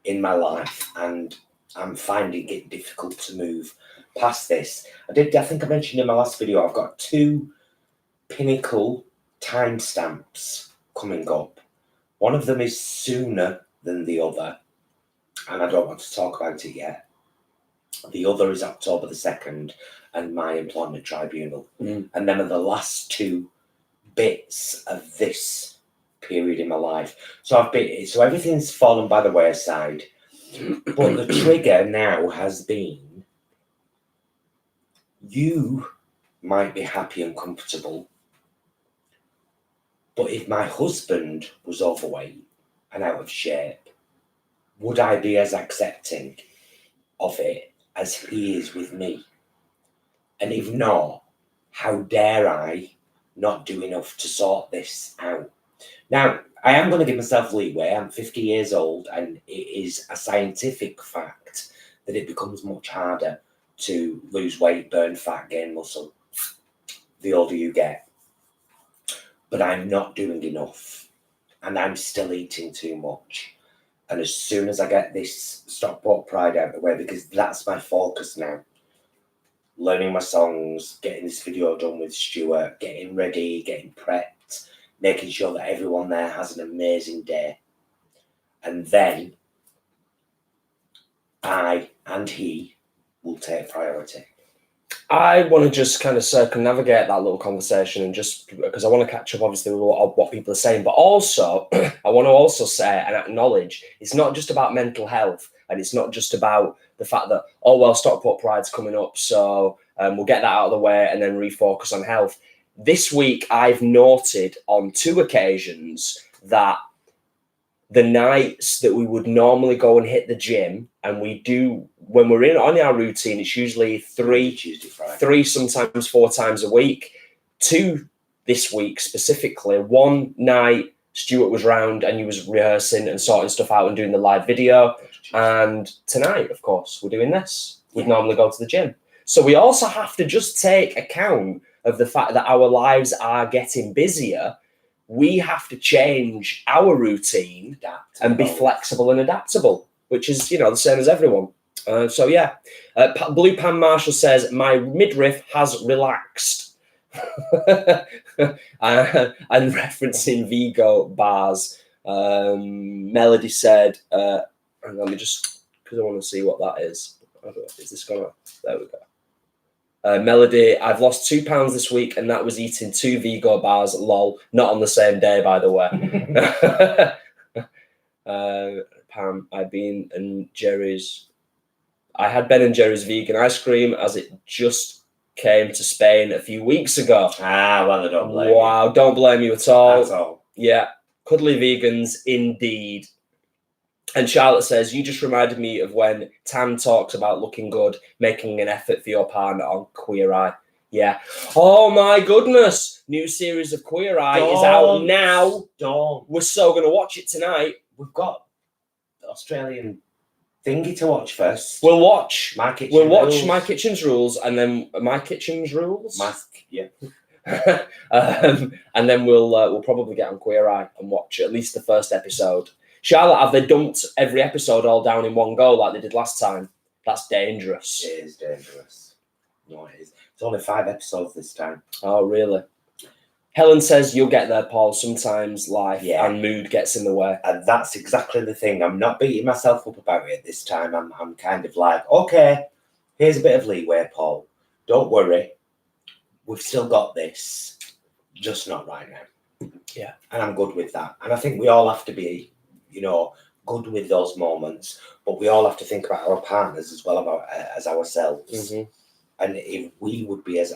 in my life, and I'm finding it difficult to move past this. I think I mentioned in my last video, I've got 2 pinnacle timestamps coming up. One of them is sooner than the other, and I don't want to talk about it yet. The other is October the 2nd and my employment tribunal. And then are the last 2 bits of this period in my life. So everything's fallen by the wayside. But the trigger now has been, you might be happy and comfortable, but if my husband was overweight and out of shape, would I be as accepting of it as he is with me? And if not, how dare I not do enough to sort this out. Now, I am going to give myself leeway. I'm 50 years old, and it is a scientific fact that it becomes much harder to lose weight, burn fat, gain muscle the older you get. But I'm not doing enough, and I'm still eating too much. And as soon as I get this Stockport Pride out of the way, because that's my focus now, learning my songs, getting this video done with Stuart, getting ready, getting prepped, making sure that everyone there has an amazing day. And then I and he will take priority. I want to just kind of circumnavigate that little conversation, and just because I want to catch up, obviously, with what people are saying, but also I want to also say and acknowledge it's not just about mental health, and it's not just about the fact that, oh, well, Stockport Pride's coming up, so we'll get that out of the way and then refocus on health. This week, I've noted on 2 occasions that the nights that we would normally go and hit the gym, and we do when we're on our routine, it's usually 3, sometimes 4 times a week. 2 this week specifically. 1 night, Stuart was round and he was rehearsing and sorting stuff out and doing the live video. And tonight, of course, we're doing this. We'd normally go to the gym. So we also have to just take account of the fact that our lives are getting busier. We have to change our routine and be flexible and adaptable, which is, the same as everyone. So yeah, Blue Pan Marshall says, my midriff has relaxed. And referencing Vigo bars. Melody said, and let me just, because I want to see what that is. Is this going to, there we go. Melody, I've lost 2 pounds this week, and that was eating 2 Vigo bars. Lol, not on the same day, by the way. Pam, I had Ben and Jerry's vegan ice cream as it just came to Spain a few weeks ago. Well, I don't blame you. Wow, don't blame you at all. That's all. Yeah, cuddly vegans indeed. And Charlotte says, you just reminded me of when Tam talks about looking good, making an effort for your partner on Queer Eye. Yeah. Oh my goodness. New series of Queer Eye is out now. We're so going to watch it tonight. We've got the Australian thingy to watch first. We'll watch My Kitchen Rules. watch My Kitchen's Rules, and then My Kitchen's Rules? Yeah. And then we'll probably get on Queer Eye and watch at least the first episode. Charlotte, have they dumped every episode all down in one go like they did last time? That's dangerous. It is dangerous. No, it is. It's only 5 episodes this time. Oh, really? Helen says you'll get there, Paul. Sometimes life and mood gets in the way. And that's exactly the thing. I'm not beating myself up about it this time. I'm kind of like, okay, here's a bit of leeway, Paul. Don't worry. We've still got this. Just not right now. Yeah. And I'm good with that. And I think we all have to be, good with those moments. But we all have to think about our partners as well as ourselves. Mm-hmm. And if we would be as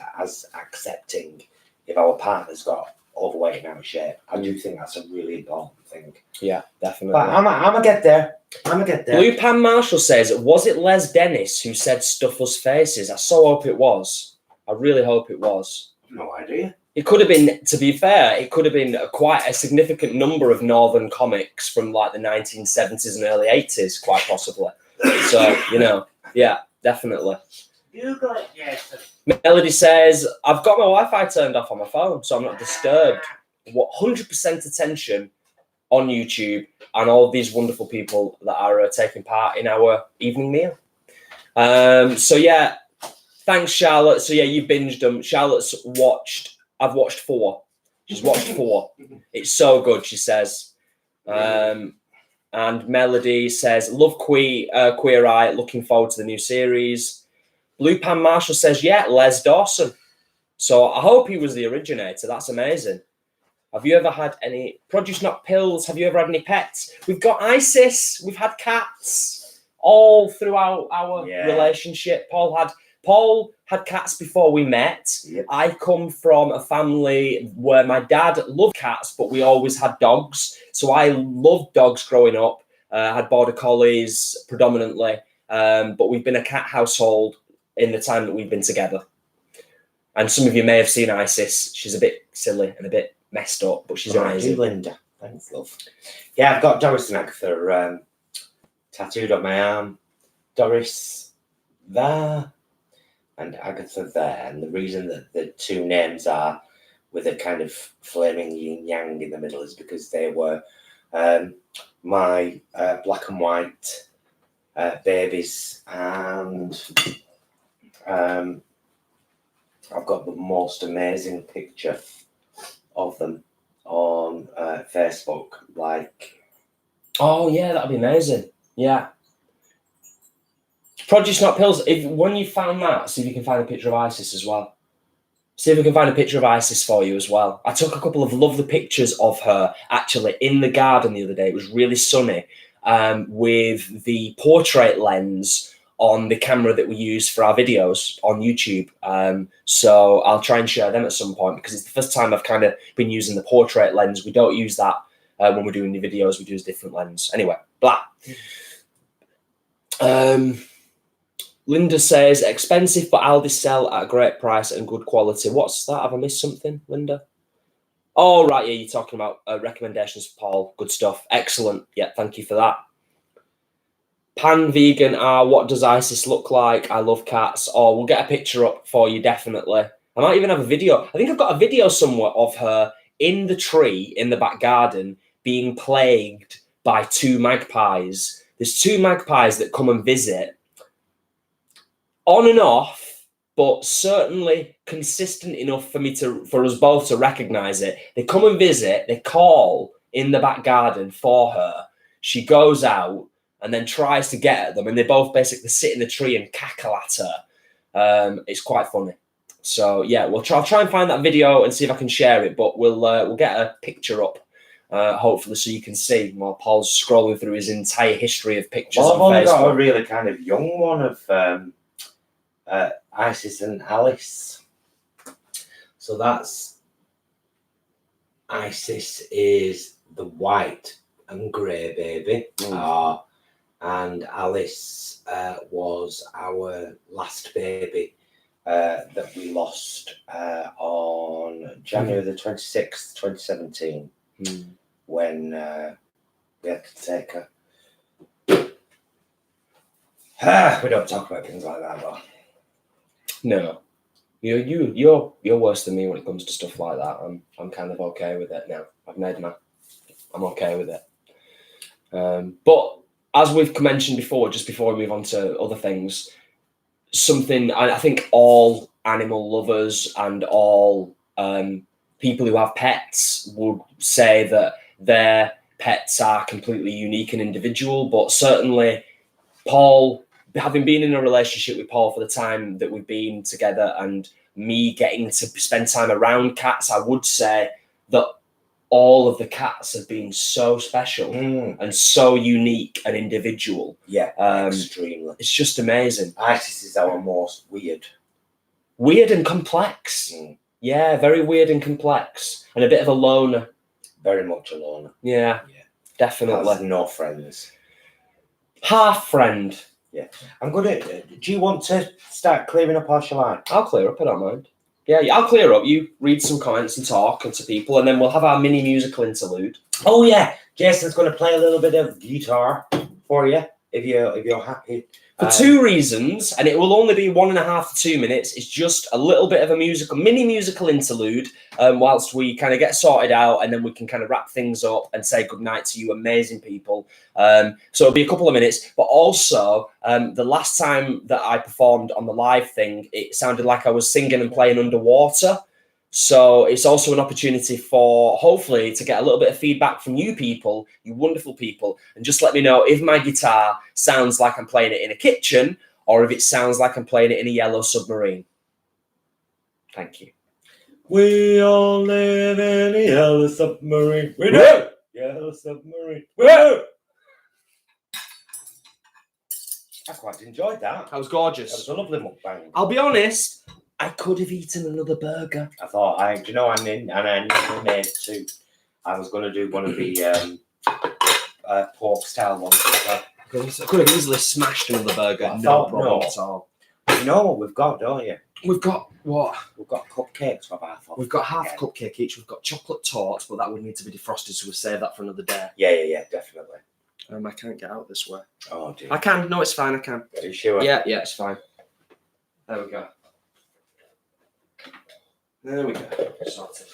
accepting if our partner's got overweight and out of shape, I do think that's a really important thing. Yeah, definitely. But I'm gonna get there. Blue Pan Marshall says, was it Les Dennis who said stuff us faces? I so hope it was. I really hope it was. No idea. It could have been, to be fair, it could have been quite a significant number of Northern comics from like the 1970s and early 80s, quite possibly. So, yeah, definitely. You got it, yes. Melody says, I've got my Wi-Fi turned off on my phone, so I'm not disturbed. 100% attention on YouTube and all these wonderful people that are taking part in our evening meal. So, yeah, thanks, Charlotte. So, yeah, you binged them. Charlotte's I've watched 4. She's watched 4. It's so good, she says. And Melody says, love Queer Eye, looking forward to the new series. Blue Pan Marshall says, yeah, Les Dawson. So I hope he was the originator. That's amazing. Have you ever had any produce not pills? Have you ever had any pets? We've got Isis. We've had cats all throughout our relationship. Paul had cats before we met. Yep. I come from a family where my dad loved cats, but we always had dogs. So I loved dogs growing up. Had border collies predominantly, but we've been a cat household in the time that we've been together. And some of you may have seen Isis. She's a bit silly and a bit messed up, but she's amazing. Linda. Thanks, love. Yeah, I've got Doris and Agatha tattooed on my arm. Doris there and Agatha there. And the reason that the two names are with a kind of flaming yin yang in the middle is because they were my black and white babies. And I've got the most amazing picture of them on Facebook. Like, oh yeah, that'd be amazing. Yeah. Produce Not Pills. When you found that, see if you can find a picture of Isis as well. See if we can find a picture of Isis for you as well. I took a couple of lovely pictures of her actually in the garden the other day. It was really sunny with the portrait lens on the camera that we use for our videos on YouTube. So I'll try and share them at some point because it's the first time I've kind of been using the portrait lens. We don't use that when we're doing the videos. We use a different lens. Anyway, blah. Linda says, expensive, but Aldi sell at a great price and good quality. What's that? Have I missed something, Linda? Oh, right, yeah, you're talking about recommendations for Paul. Good stuff. Excellent. Yeah, thank you for that. Pan Vegan, what does Isis look like? I love cats. Oh, we'll get a picture up for you, definitely. I might even have a video. I think I've got a video somewhere of her in the tree in the back garden being plagued by two magpies. There's two magpies that come and visit on and off, but certainly consistent enough for us both to recognize it. They come and visit, they call in the back garden for her. She goes out and then tries to get at them, and they both basically sit in the tree and cackle at her. It's quite funny. So yeah, I'll try and find that video and see if I can share it, but we'll get a picture up, hopefully, so you can see while Paul's scrolling through his entire history of pictures on Facebook. I've only got a really kind of young one of Isis and Alice. So that's Isis is the white and grey baby. And Alice was our last baby that we lost on January the 26th, 2017, when we had to take her. We don't talk about things like that, though. No, you're worse than me when it comes to stuff like that. I'm kind of okay with it now. I'm okay with it. But as we've mentioned before, just before we move on to other things, something I think all animal lovers and all people who have pets would say that their pets are completely unique and individual. But certainly, Paul, having been in a relationship with Paul for the time that we've been together and me getting to spend time around cats, I would say that all of the cats have been so special and so unique and individual. Yeah, extremely. It's just amazing. Isis is our most weird and complex. Yeah, very weird and complex, and a bit of a loner. Very much a loner. Yeah, definitely. Has no friends. Half friend. Yeah, I'm gonna. Do you want to start clearing up, or shall I? I'll clear up. I don't mind. Yeah, I'll clear up. You read some comments and talk to people, and then we'll have our mini musical interlude. Oh yeah, Jason's going to play a little bit of guitar for you if you're happy. For two reasons, and it will only be 1.5 to 2 minutes. It's just a little bit of a mini musical interlude, whilst we kind of get sorted out, and then we can kind of wrap things up and say goodnight to you amazing people. So it'll be a couple of minutes, but also the last time that I performed on the live thing, it sounded like I was singing and playing underwater. So it's also an opportunity for, hopefully, to get a little bit of feedback from you people, you wonderful people, and just let me know if my guitar sounds like I'm playing it in a kitchen or if it sounds like I'm playing it in a yellow submarine. Thank you. We all live in a yellow submarine. We do! Yellow submarine. We do! I quite enjoyed that. That was gorgeous. That was a lovely mukbang. I'll be honest, I could have eaten another burger. I thought, I never made two. I was going to do one of the pork style ones as well. I could have easily smashed another burger. No problem at all. You know what we've got, don't you? We've got what? We've got cupcakes for half off. We've got half again. cupcake each. We've got chocolate torte, but that would need to be defrosted, so we'll save that for another day. Yeah, definitely. I can't get out this way. Oh, dear. I can. No, it's fine. I can. Are you sure? Yeah, it's fine. There we go. There we go. Sorted.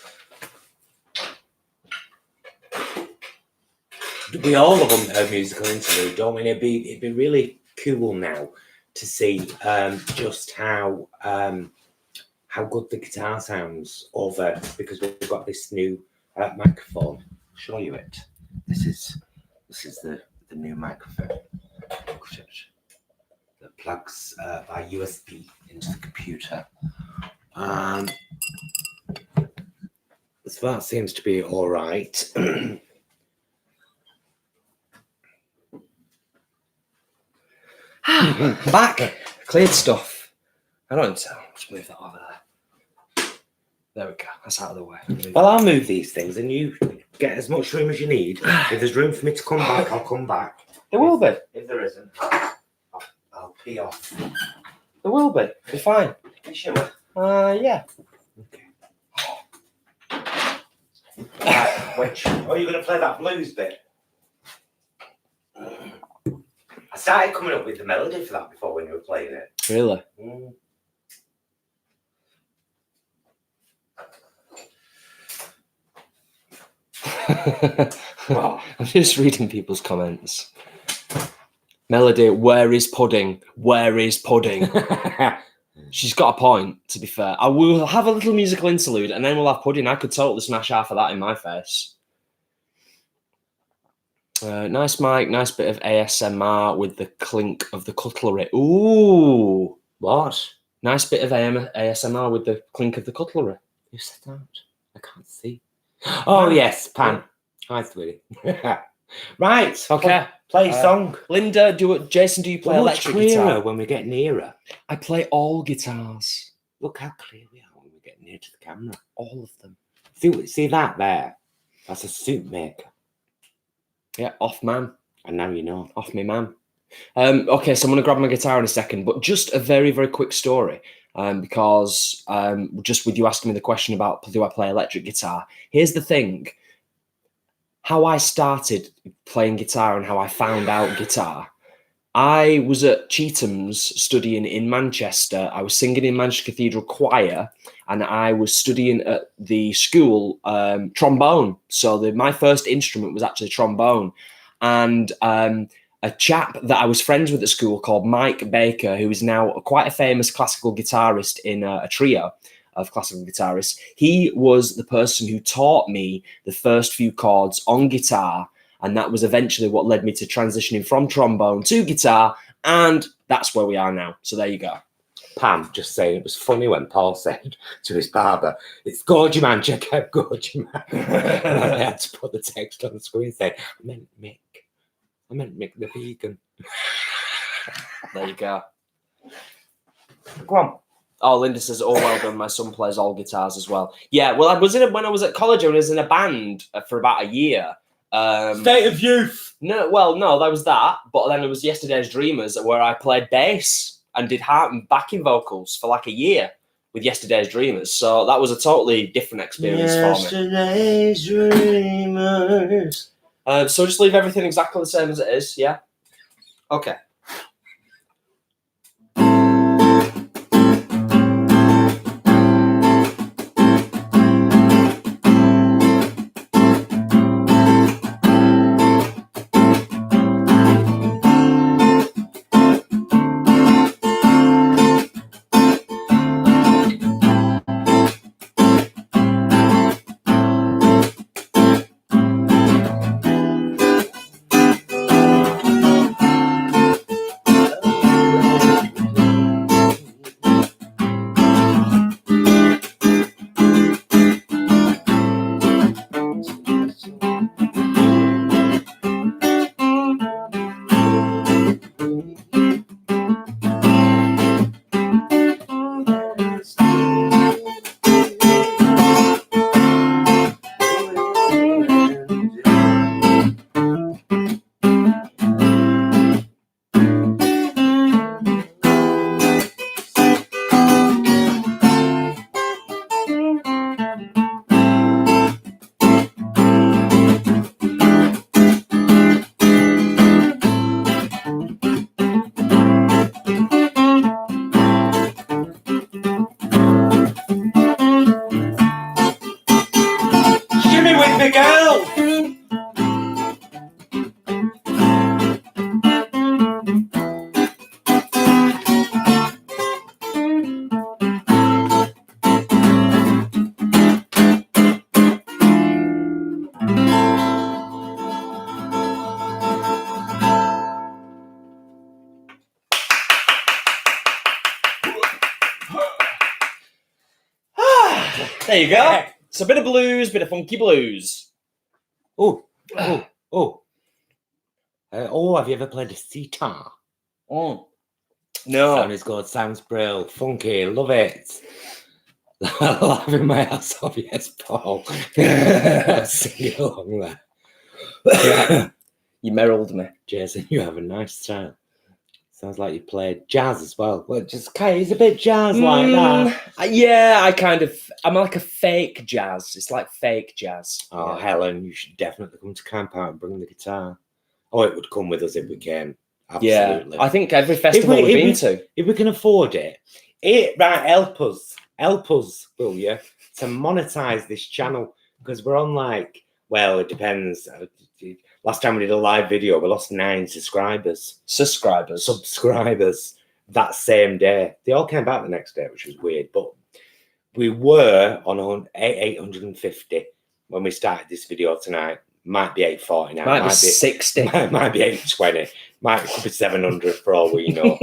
We all love a musical interlude, don't we? It'd be really cool now to see just how good the guitar sounds over, because we've got this new microphone. I'll show you it. This is the new microphone. Look at it. That plugs by USB into the computer. So that seems to be all right. Back. Cleared stuff. I don't need to. Just move that over there. There we go. That's out of the way. Well, I'll move these things and you get as much room as you need. If there's room for me to come back, I'll come back. There will be. If there isn't, I'll pee off. There will be. Be fine. You sure? Yeah. Okay. Right, which? Oh, you're going to play that blues bit? I started coming up with the melody for that before when you were playing it. Really? Mm. Oh. I'm just reading people's comments. Melody, where is pudding? Where is pudding? She's got a point, to be fair. I will have a little musical interlude and then we'll have pudding. I could totally smash half of that in my face. Nice mic, nice bit of ASMR with the clink of the cutlery. Ooh. What? Nice bit of ASMR with the clink of the cutlery. Who said that? I can't see. Oh, yes, Pan. Hi, sweetie. Right. Okay. Play a song. Linda, Jason, do you play Much electric clearer guitar? when we get nearer. I play all guitars. Look how clear we are when we get near to the camera. All of them. See that there? That's a soup maker. Yeah, off man. And now you know. Off me man. Okay, so I'm going to grab my guitar in a second, but just a very, very quick story. Because just with you asking me the question about do I play electric guitar, here's the thing. How I started playing guitar and how I found out guitar. I was at Chetham's studying in Manchester. I was singing in Manchester Cathedral Choir and I was studying at the school trombone. So my first instrument was actually trombone. And a chap that I was friends with at school called Mike Baker, who is now quite a famous classical guitarist in a trio of classical guitarists. He was the person who taught me the first few chords on guitar, and that was eventually what led me to transitioning from trombone to guitar, and that's where we are now. So there you go. Pam just saying it was funny when Paul said to his barber, "It's Gorgie Man, check out Gorgie Man." And I had to put the text on the screen saying, I meant Mick the vegan. There you go. Go on. Oh, Linda says, "Oh, well done. My son plays all guitars as well." Yeah, well, when I was at college, I was in a band for about a year. State of Youth. No, that was that. But then it was Yesterday's Dreamers, where I played bass and did heart and backing vocals for like a year with Yesterday's Dreamers. So that was a totally different experience for me. Yesterday's Dreamers. So just leave everything exactly the same as it is, yeah? Okay. There you go. It's a bit of blues, bit of funky blues. Oh. Have you ever played a sitar? Oh. No. Sound is good, sounds brilliant, funky, love it. Laughing my ass off, yes, Paul. Sing along there. Yeah. You merrilled me. Jason, you have a nice style. Sounds like you played jazz as well. Well, just kind of, it's a bit jazz like that. Yeah, I'm like a fake jazz. It's like fake jazz. Oh, yeah. Helen, you should definitely come to camp out and bring the guitar. Oh, it would come with us if we came. Yeah, Absolutely. I think every festival we've been to. If we can afford it, right, help us, will you, to monetize this channel, because we're on like, well, it depends. Last time we did a live video, we lost 9 subscribers that same day. They all came back the next day, which was weird, but we were on 850 when we started this video tonight. Might be 840 now. Might be 60. Might be 820. Might be 700 for all we know.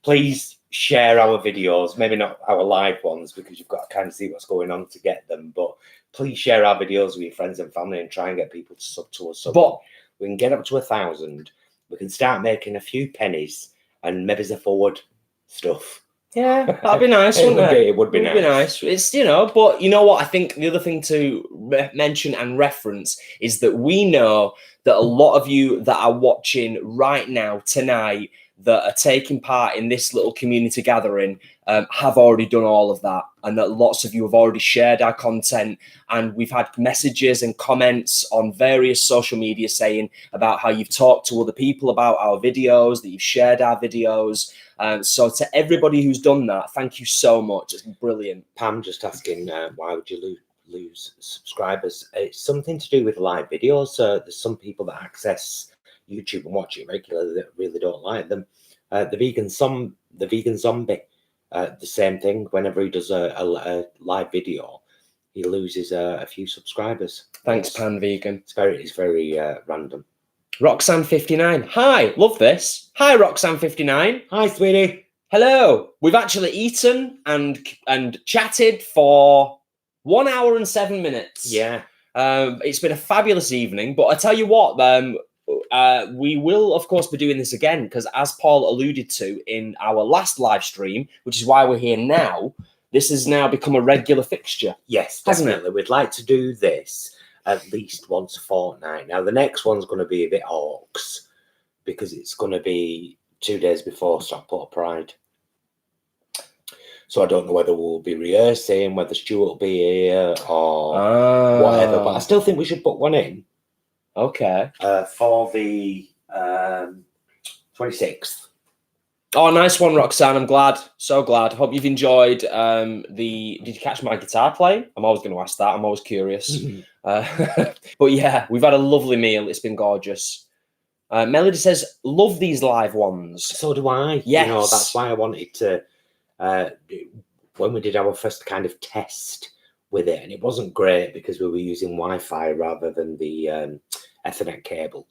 Please share our videos, maybe not our live ones, because you've got to kind of see what's going on to get them. But please share our videos with your friends and family and try and get people to sub to us. So but we can get up to 1,000. We can start making a few pennies and maybe the forward stuff. Yeah, that'd be nice, wouldn't it? It would be nice. It's, but you know what? I think the other thing to mention and reference is that we know that a lot of you that are watching right now, tonight, that are taking part in this little community gathering have already done all of that, and that lots of you have already shared our content, and we've had messages and comments on various social media saying about how you've talked to other people about our videos, that you've shared our videos. So to everybody who's done that, thank you so much. It's brilliant. Pam just asking, why would you lose subscribers? It's something to do with live videos. There's some people that access YouTube and watch it regularly that really don't like them. The vegan zombie, the same thing. Whenever he does a live video, he loses a few subscribers. Thanks, Pan Vegan. It's very random. Roxanne59. Hi, love this. Hi, Roxanne59. Hi, sweetie. Hello. We've actually eaten and chatted for 1 hour and 7 minutes. Yeah. It's been a fabulous evening, but I tell you what, we will, of course, be doing this again, because as Paul alluded to in our last live stream, which is why we're here now, this has now become a regular fixture. Yes, definitely. We'd like to do this at least once a fortnight. Now, the next one's going to be a bit hawks, because it's going to be 2 days before Stockport Pride. So I don't know whether we'll be rehearsing, whether Stuart will be here or whatever. But I still think we should put one in. Okay. For the 26th. Oh, nice one, Roxanne. I'm glad. So glad. Hope you've enjoyed Did you catch my guitar playing? I'm always going to ask that. I'm always curious. But yeah, we've had a lovely meal. It's been gorgeous. Melody says, love these live ones. So do I. Yes. You know, that's why I wanted to, when we did our first kind of test with it, and it wasn't great because we were using Wi-Fi rather than the Ethernet cable.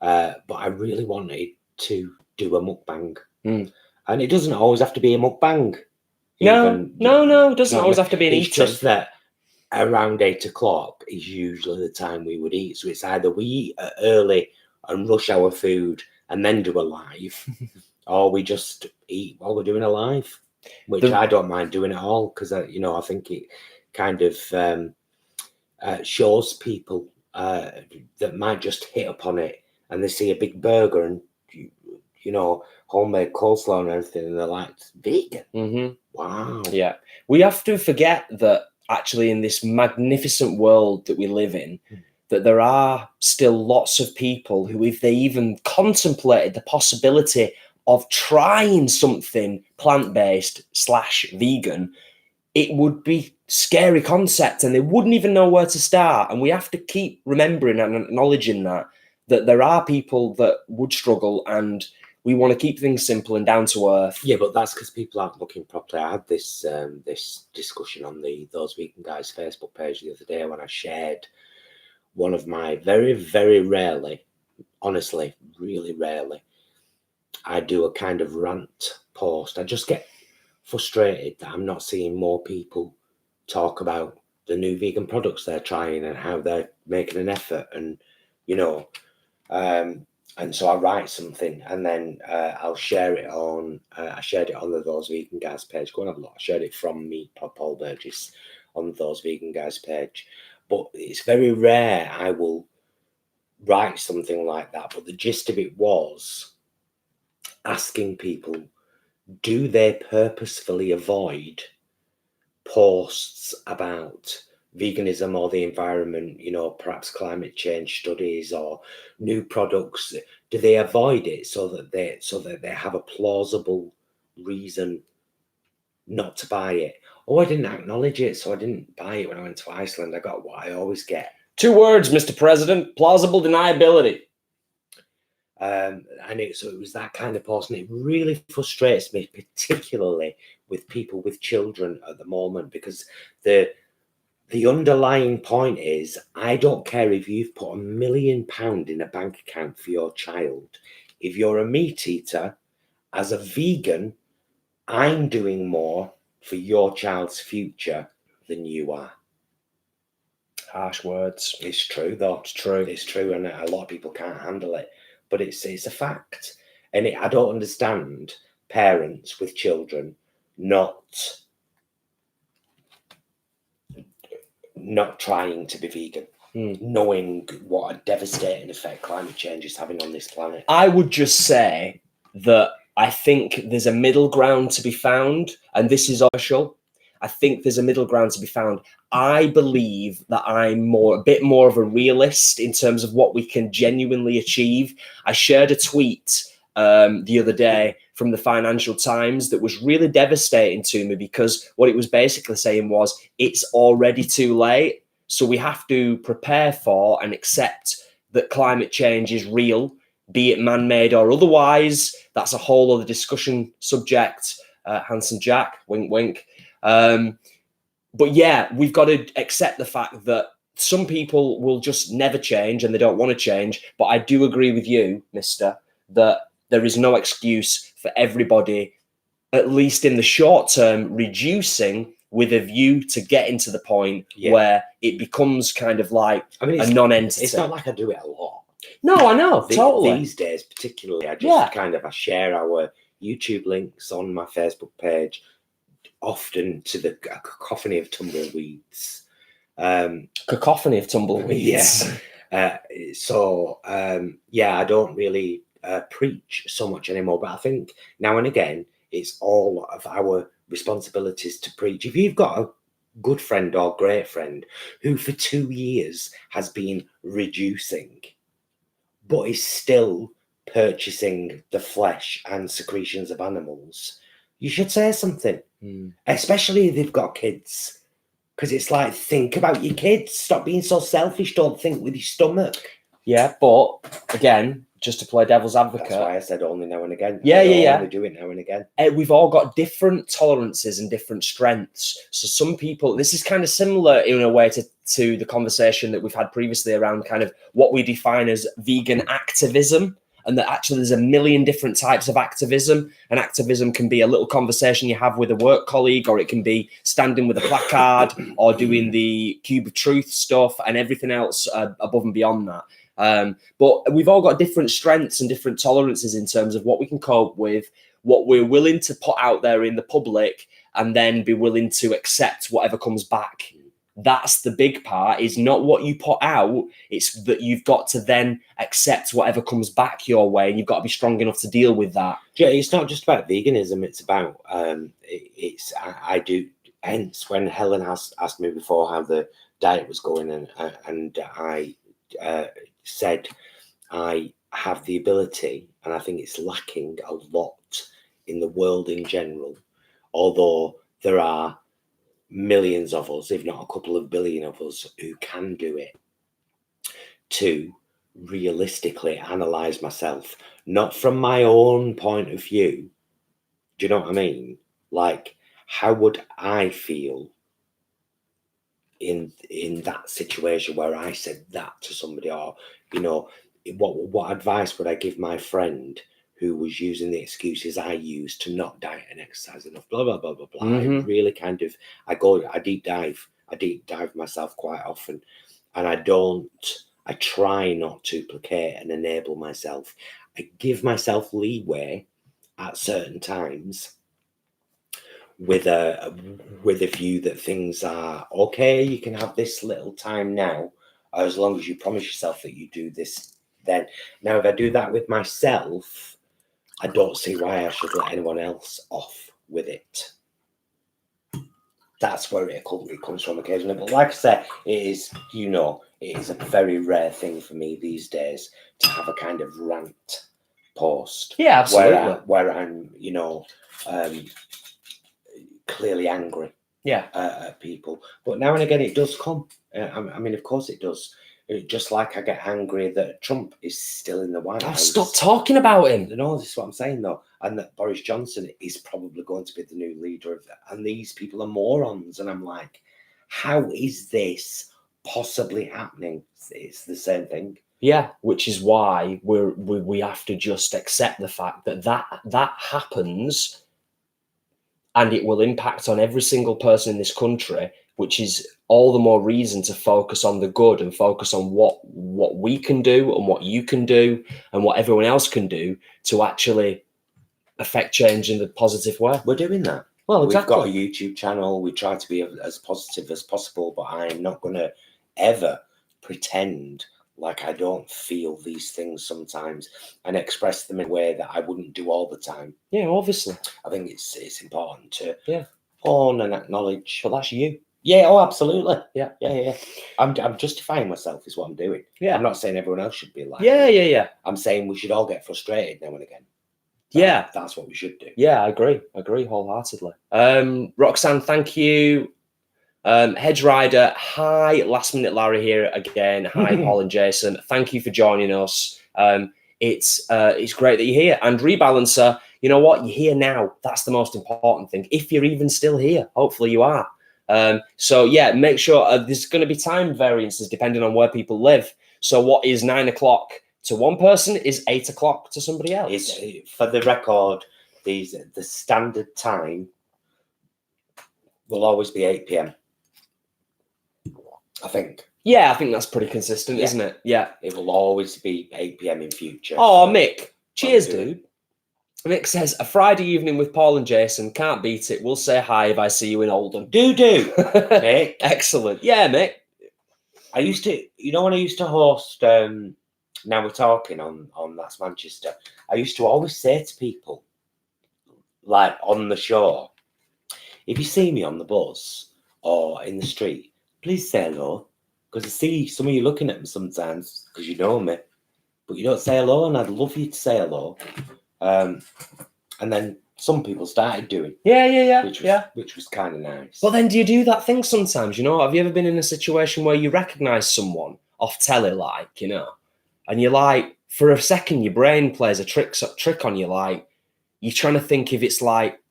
But I really wanted to do a mukbang. And it doesn't always have to be a mukbang. No, it doesn't always have to be an eating. It's just that around 8 o'clock is usually the time we would eat. So it's either we eat early and rush our food and then do a live, or we just eat while we're doing a live, which I don't mind doing at all, because I think it kind of shows people that might just hit upon it and they see a big burger and homemade coleslaw and everything, and they're like, vegan. Wow. Yeah, we have to forget that actually in this magnificent world that we live in, that there are still lots of people who, if they even contemplated the possibility of trying something plant-based / vegan, it would be scary concept and they wouldn't even know where to start. And we have to keep remembering and acknowledging that there are people that would struggle, and we want to keep things simple and down to earth. Yeah, but that's because people aren't looking properly. I had this this discussion on the Those Vegan Guys Facebook page the other day when I shared one of my very, very rarely, honestly, really rarely, I do a kind of rant post. I just get frustrated that I'm not seeing more people talk about the new vegan products they're trying and how they're making an effort, and and so I write something and then I'll share it on. I shared it on the Those Vegan Guys page. Go and have a look. I shared it from me, Paul Burgess, on the Those Vegan Guys page. But it's very rare I will write something like that. But the gist of it was asking people, do they purposefully avoid posts about veganism or the environment, perhaps climate change studies or new products? Do they avoid it so that they have a plausible reason not to buy it? Oh, I didn't acknowledge it, so I didn't buy it when I went to Iceland. I got what I always get. 2 words, Mr. President: plausible deniability. And so it was that kind of post, and it really frustrates me, particularly with people with children at the moment, because the underlying point is, I don't care if you've put £1 million in a bank account for your child. If you're a meat eater, as a vegan, I'm doing more for your child's future than you are. Harsh words. It's true, though. It's true. It's true, and a lot of people can't handle it. But it's a fact. And I don't understand parents with children not trying to be vegan, knowing what a devastating effect climate change is having on this planet. I would just say that I think there's a middle ground to be found, and this is official. I think there's a middle ground to be found. I believe that I'm a bit more of a realist in terms of what we can genuinely achieve. I shared a tweet the other day from the Financial Times that was really devastating to me, because what it was basically saying was, it's already too late. So we have to prepare for and accept that climate change is real, be it man-made or otherwise. That's a whole other discussion subject. Handsome Jack, wink, wink. But yeah, we've got to accept the fact that some people will just never change and they don't want to change. But I do agree with you, mister, that there is no excuse for everybody, at least in the short term, reducing with a view to getting to the point where it becomes kind of like a non-entity. It's not like I do it a lot. No, I know, totally. These days, particularly, I just I share our YouTube links on my Facebook page, often to the cacophony of tumbleweeds. Cacophony of tumbleweeds. Yeah. I don't really preach so much anymore, but I think now and again it's all of our responsibilities to preach. If you've got a good friend or great friend who for 2 years has been reducing but is still purchasing the flesh and secretions of animals, you should say something. Especially if they've got kids, because it's like, think about your kids. Stop being so selfish. Don't think with your stomach. Yeah, but again, just to play devil's advocate, that's why I said only now and again. Yeah. Only do it now and again. We've all got different tolerances and different strengths. So some people, this is kind of similar in a way to the conversation that we've had previously around kind of what we define as vegan activism. And that actually there's a million different types of activism. And activism can be a little conversation you have with a work colleague, or it can be standing with a placard or doing the Cube of Truth stuff and everything else above and beyond that. But we've all got different strengths and different tolerances in terms of what we can cope with, what we're willing to put out there in the public, and then be willing to accept whatever comes back. That's the big part, is not what you put out. It's that you've got to then accept whatever comes back your way, and you've got to be strong enough to deal with that. Yeah, it's not just about veganism. It's about, I do, hence when Helen asked me before how the diet was going, and I said I have the ability, and I think it's lacking a lot in the world in general, although there are millions of us, if not a couple of billion of us, who can do it, to realistically analyze myself, not from my own point of view. Do you know what I mean? Like, how would I feel in that situation where I said that to somebody? Or, what advice would I give my friend who was using the excuses I used to not diet and exercise enough, blah, blah, blah, blah, blah. I really I deep dive I deep dive myself quite often, and I try not to placate and enable myself. I give myself leeway at certain times with a view that things are okay. You can have this little time now, as long as you promise yourself that you do this then. Now, if I do that with myself, I don't see why I should let anyone else off with it. That's where it comes from occasionally. But like I said, it is a very rare thing for me these days to have a kind of rant post. Yeah, absolutely. Where I'm, clearly angry. Yeah. At people. But now and again, it does come. I mean, of course it does. Just like I get angry that Trump is still in the White House. Stop talking about him. No, this is what I'm saying, though. And that Boris Johnson is probably going to be the new leader of that. And these people are morons. And I'm like, how is this possibly happening? It's the same thing. Yeah, which is why we have to just accept the fact that happens, and it will impact on every single person in this country, which is all the more reason to focus on the good and focus on what we can do and what you can do and what everyone else can do to actually affect change in the positive way. We're doing that. Well, exactly. We've got a YouTube channel. We try to be as positive as possible, but I'm not going to ever pretend like I don't feel these things sometimes and express them in a way that I wouldn't do all the time. Yeah, obviously. I think it's important to own and acknowledge. But that's you. Yeah, oh, absolutely. Yeah. I'm justifying myself is what I'm doing. Yeah. I'm not saying everyone else should be like Yeah. I'm saying we should all get frustrated now and again. That's what we should do. Yeah, I agree wholeheartedly. Roxanne, thank you. Hedge Rider, hi. Last Minute Larry here again. Hi, Paul and Jason. Thank you for joining us. It's great that you're here. And Rebalancer, you know what? You're here now. That's the most important thing. If you're even still here, hopefully you are. So yeah, make sure there's going to be time variances depending on where people live. So what is 9 o'clock to one person is 8 o'clock to somebody else. For the record, the standard time will always be 8 p.m. I think. Yeah, I think that's pretty consistent, isn't it? Yeah. It will always be 8 p.m. in future. Oh, Mick. Cheers, dude. Mick says, a Friday evening with Paul and Jason. Can't beat it. We'll say hi if I see you in Oldham. Do. Mick. Excellent. Yeah, Mick. I used to, when I used to host, Now We're Talking on That's Manchester, I used to always say to people, like on the show, if you see me on the bus or in the street, please say hello. Because I see some of you looking at me sometimes because you know me, but you don't say hello, and I'd love you to say hello. And then some people started doing. Yeah. Which was kind of nice. Well, then do you do that thing sometimes, Have you ever been in a situation where you recognise someone off telly, like, and you're like, for a second, your brain plays a trick on you, like, you're trying to think if it's like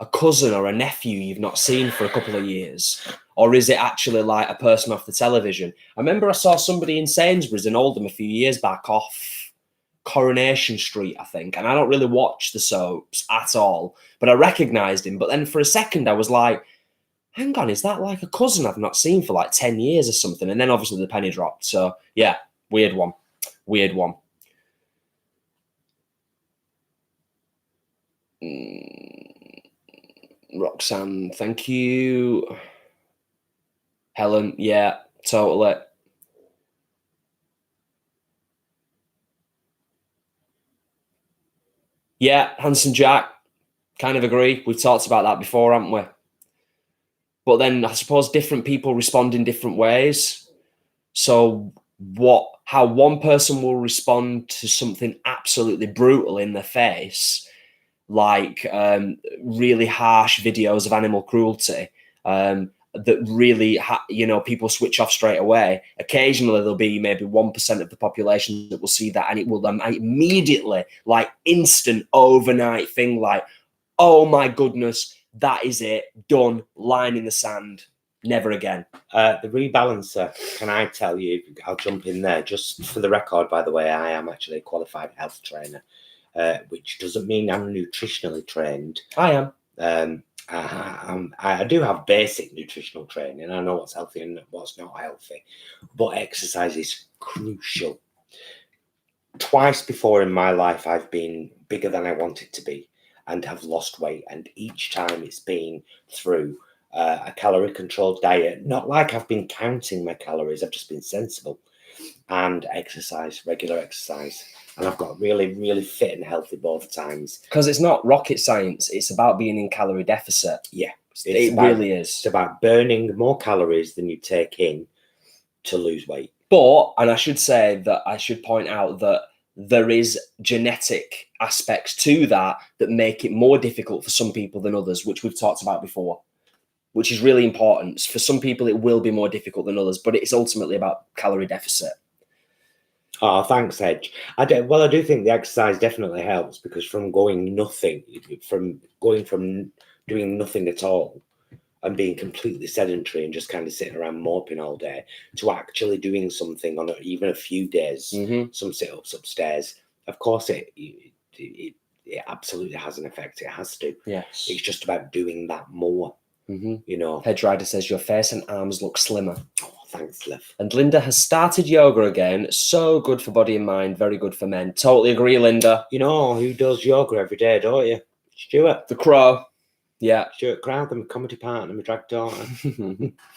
a cousin or a nephew you've not seen for a couple of years, or is it actually like a person off the television? I remember I saw somebody in Sainsbury's in Oldham a few years back off Coronation Street, I think, and I don't really watch the soaps at all, but I recognised him. But then for a second I was like, hang on, is that like a cousin I've not seen for like 10 years or something? And then obviously the penny dropped. So yeah, weird one. Roxanne, thank you. Helen, yeah, totally. Yeah, Handsome Jack, kind of agree. We've talked about that before, haven't we? But then I suppose different people respond in different ways. So how one person will respond to something absolutely brutal in their face, like really harsh videos of animal cruelty, that really, people switch off straight away. Occasionally, there'll be maybe 1% of the population that will see that, and it will immediately, like instant overnight thing, like, oh my goodness, that is it, done, line in the sand, never again. The Rebalancer, can I tell you, I'll jump in there, just for the record, by the way, I am actually a qualified health trainer, which doesn't mean I'm nutritionally trained. I am. I do have basic nutritional training. I know what's healthy and what's not healthy, but exercise is crucial. Twice before in my life, I've been bigger than I wanted to be and have lost weight. And each time it's been through a calorie controlled diet, not like I've been counting my calories, I've just been sensible, and exercise, regular exercise. And I've got really, really fit and healthy both times. Because it's not rocket science. It's about being in calorie deficit. Yeah. It really is. It's about burning more calories than you take in to lose weight. But, and I should say that I should point out that there is genetic aspects to that make it more difficult for some people than others, which we've talked about before, which is really important. For some people, it will be more difficult than others, but it's ultimately about calorie deficit. Oh, thanks, Edge. I do think the exercise definitely helps, because from going from doing nothing at all and being completely sedentary and just kind of sitting around moping all day to actually doing something on even a few days, some sit-ups upstairs, of course it absolutely has an effect. It has to. Yes. It's just about doing that more. You know. Hedge Rider says your face and arms look slimmer. Oh, thanks, Liv. And Linda has started yoga again. So good for body and mind. Very good for men. Totally agree, Linda. You know who does yoga every day, don't you? Stuart. The Crow. Yeah. Stuart Crowther, my comedy partner, my drag daughter.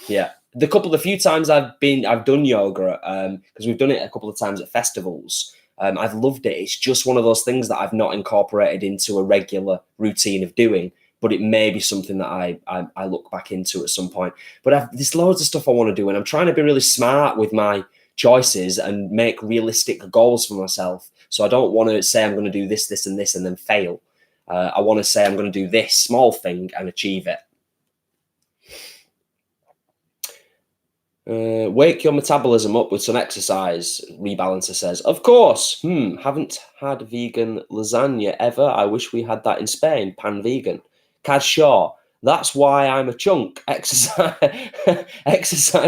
Yeah. The few times I've done yoga, because we've done it a couple of times at festivals. I've loved it. It's just one of those things that I've not incorporated into a regular routine of doing. But it may be something that I look back into at some point. But there's loads of stuff I want to do, and I'm trying to be really smart with my choices and make realistic goals for myself. So I don't want to say I'm going to do this, this, and this, and then fail. I want to say I'm going to do this small thing and achieve it. Wake your metabolism up with some exercise, Rebalancer says. Of course. Haven't had vegan lasagna ever. I wish we had that in Spain. Pan vegan. Kaz Shaw, that's why I'm a chunk. Exercise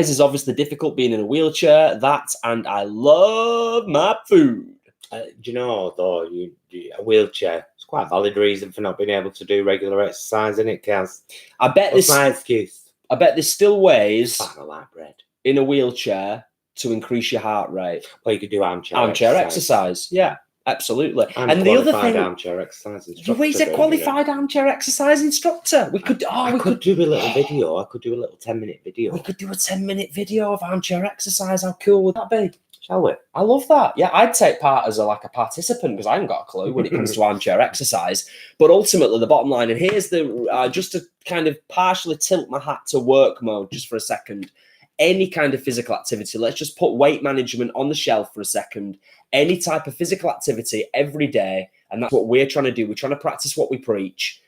is obviously difficult being in a wheelchair. And I love my food. Do you know, though, a wheelchair, it's quite a valid reason for not being able to do regular exercise, isn't it, Kaz? What's my excuse? I bet there's still ways I like bread. In a wheelchair to increase your heart rate. Well, you could do armchair exercise. Yeah. Absolutely. And the other thing, armchair exercise instructor. He's a qualified armchair exercise instructor. We could do a little video. I could do a little 10-minute video. We could do a 10-minute video of armchair exercise. How cool would that be? Shall we? I love that. Yeah, I'd take part as a participant, because I haven't got a clue when it comes to armchair exercise. But ultimately, the bottom line, and here's the just to kind of partially tilt my hat to work mode just for a second. Any kind of physical activity, let's just put weight management on the shelf for a second. Any type of physical activity every day, and that's what we're trying to do. We're trying to practice what we preach.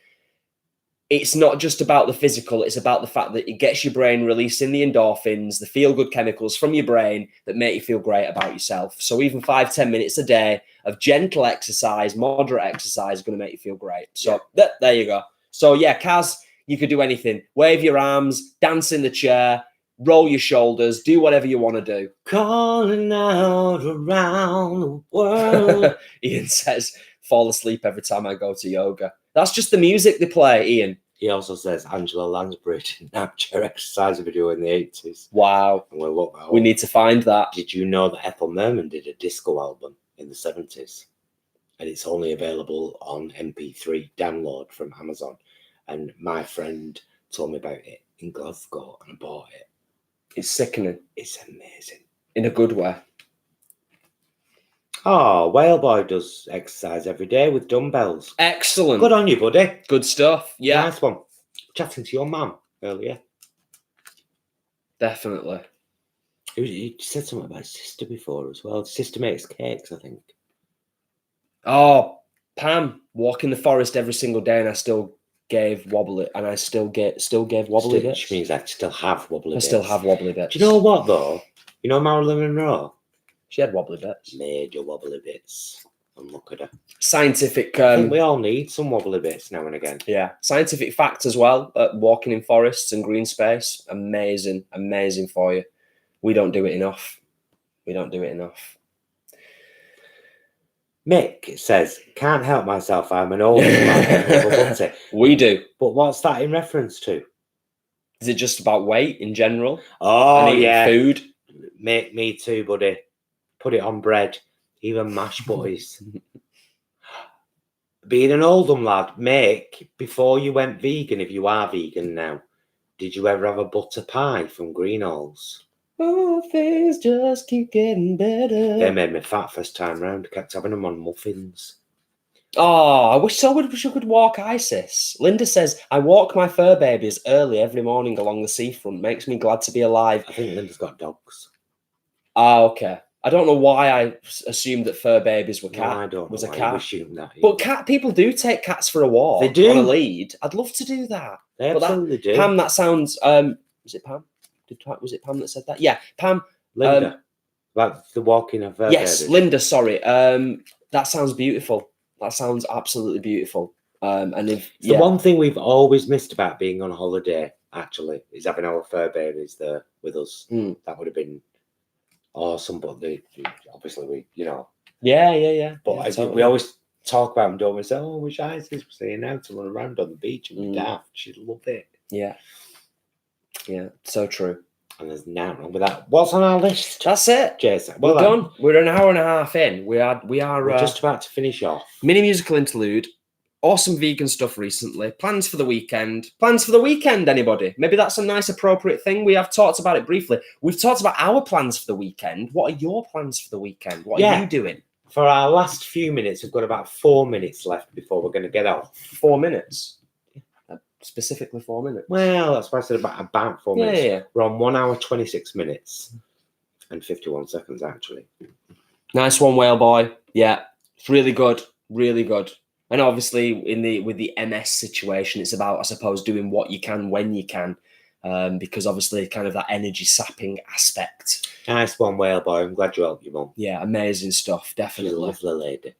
It's not just about the physical, it's about the fact that it gets your brain releasing the endorphins, the feel-good chemicals from your brain that make you feel great about yourself. So even 5-10 minutes a day of gentle exercise, moderate exercise is going to make you feel great. So there you go. So yeah, Kaz, you could do anything. Wave your arms, dance in the chair, roll your shoulders, do whatever you want to do. Calling out around the world. Ian says, fall asleep every time I go to yoga. That's just the music they play, Ian. He also says Angela Lansbury did an armchair exercise video in the 80s. Wow. We need to find that. Did you know that Ethel Merman did a disco album in the 70s? And it's only available on MP3 download from Amazon. And my friend told me about it in Glasgow, and I bought it. It's sickening. It's amazing. In a good way. Oh, Whale Boy does exercise every day with dumbbells. Excellent. Good on you, buddy. Good stuff. Yeah. Nice one. Chatting to your mum earlier. Definitely. You said something about his sister before as well. His sister makes cakes, I think. Oh, Pam, walk in the forest every single day, and I still gave wobbly, and I still gave wobbly bits. Which means I still have wobbly bits. I still have wobbly bits. Do you know what, though? You know Marilyn Monroe? She had wobbly bits. Major wobbly bits. And look at her. Scientific... I think we all need some wobbly bits now and again. Yeah. Scientific fact as well. Walking in forests and green space. Amazing. Amazing for you. We don't do it enough. Mick says, can't help myself, I'm an old man. We do. But what's that in reference to? Is it just about weight in general? Oh, and eating yeah. food? Mick, me too, buddy. Put it on bread, even mashed butties. Being an oldham lad, Mick, before you went vegan, if you are vegan now, did you ever have a butter pie from Greenhalgh's? Oh, things just keep getting better. They made me fat first time round. Kept having them on muffins. Oh, I wish you could walk ISIS. Linda says, I walk my fur babies early every morning along the seafront. Makes me glad to be alive. I think Linda's got dogs. Ah, okay. I don't know why I assumed that fur babies were cat. No, I don't was know a why cat. you assume that. But people do take cats for a walk. They do. On a lead. I'd love to do that. They absolutely do. Pam, that sounds. Was it Pam? Was it Pam that said that? Yeah, Pam. Linda. Like the walking of her Yes, babies. Linda. Sorry. That sounds beautiful. That sounds absolutely beautiful. And if the one thing we've always missed about being on holiday, actually, is having our fur babies there with us. That would have been awesome, but obviously we, Yeah. But totally. we always talk about them, don't we? Say, oh, I wish Isis was here now to run around on the beach and be daft. She'd love it. Yeah, so true. And there's now wrong with that. What's on our list? That's it, Jason. We're done. We're an hour and a half in. We're just about to finish off. Mini musical interlude. Awesome vegan stuff recently. Plans for the weekend. Plans for the weekend, anybody? Maybe that's a nice, appropriate thing. We have talked about it briefly. We've talked about our plans for the weekend. What are your plans for the weekend? What are you doing? For our last few minutes, we've got about 4 minutes left before we're going to get off. 4 minutes? Specifically 4 minutes? Well, that's why I said about 4 minutes. Yeah. We're on 1 hour, 26 minutes and 51 seconds, actually. Nice one, Whale Boy. Yeah, it's really good. Really good. And obviously, with the MS situation, it's about, I suppose, doing what you can when you can, because obviously, kind of that energy sapping aspect. Nice one, Whale Boy. I'm glad you helped your mum. Yeah, amazing stuff. Definitely. She's a lovely lady.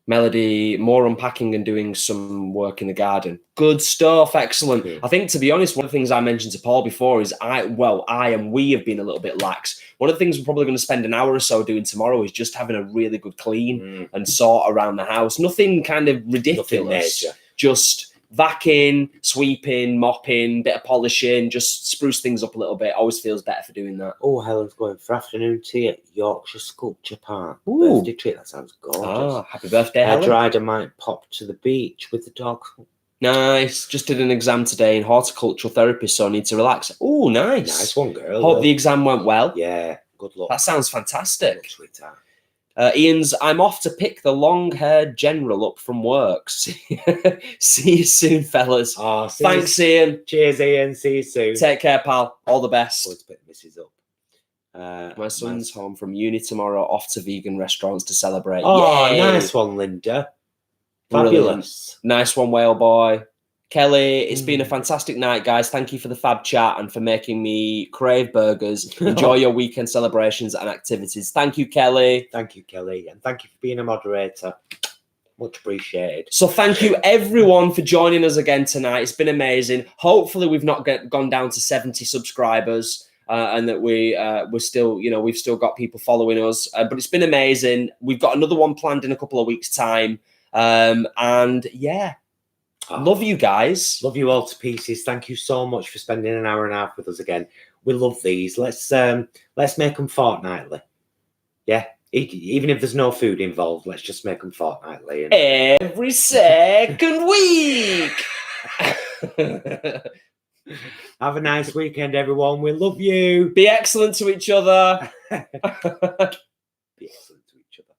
Melody, more unpacking and doing some work in the garden. Good stuff. Excellent. Yeah. I think, to be honest, one of the things I mentioned to Paul before is we have been a little bit lax. One of the things we're probably going to spend an hour or so doing tomorrow is just having a really good clean and sort around the house. Nothing kind of ridiculous. Nothing major. Just vacuuming, sweeping, mopping, bit of polishing, just spruce things up a little bit. Always feels better for doing that. Oh, Helen's going for afternoon tea at Yorkshire Sculpture Park. Ooh. Birthday treat. That sounds gorgeous. Ah, happy birthday, Helen. Drider might pop to the beach with the dog. Nice. Just did an exam today in horticultural therapy, so I need to relax. Oh, nice. Nice one, girl. Hope the exam went well. Yeah, good luck. That sounds fantastic. Sweetheart. Ian's, I'm off to pick the long-haired general up from work. See you soon, fellas. Oh, Thanks, Ian. Cheers, Ian. See you soon. Take care, pal. All the best. Let's pick Mrs. up. My son's home from uni tomorrow, off to vegan restaurants to celebrate. Oh, Yay. nice one, Linda. Brilliant. Fabulous. Nice one, Whale Boy. Kelly, it's been a fantastic night, guys. Thank you for the fab chat and for making me crave burgers. Enjoy your weekend celebrations and activities. Thank you, Kelly. Thank you, Kelly. And thank you for being a moderator. Much appreciated. So thank you, everyone, for joining us again tonight. It's been amazing. Hopefully, we've not gone down to 70 subscribers. And that we're still, we've still got people following us. But it's been amazing. We've got another one planned in a couple of weeks' time. And yeah, love you guys. Love you all to pieces. Thank you so much for spending an hour and a half with us again. We love these. Let's make them fortnightly. Yeah, even if there's no food involved, let's just make them fortnightly. Every second week. Have a nice weekend, everyone. We love you. Be excellent to each other. Be excellent to each other.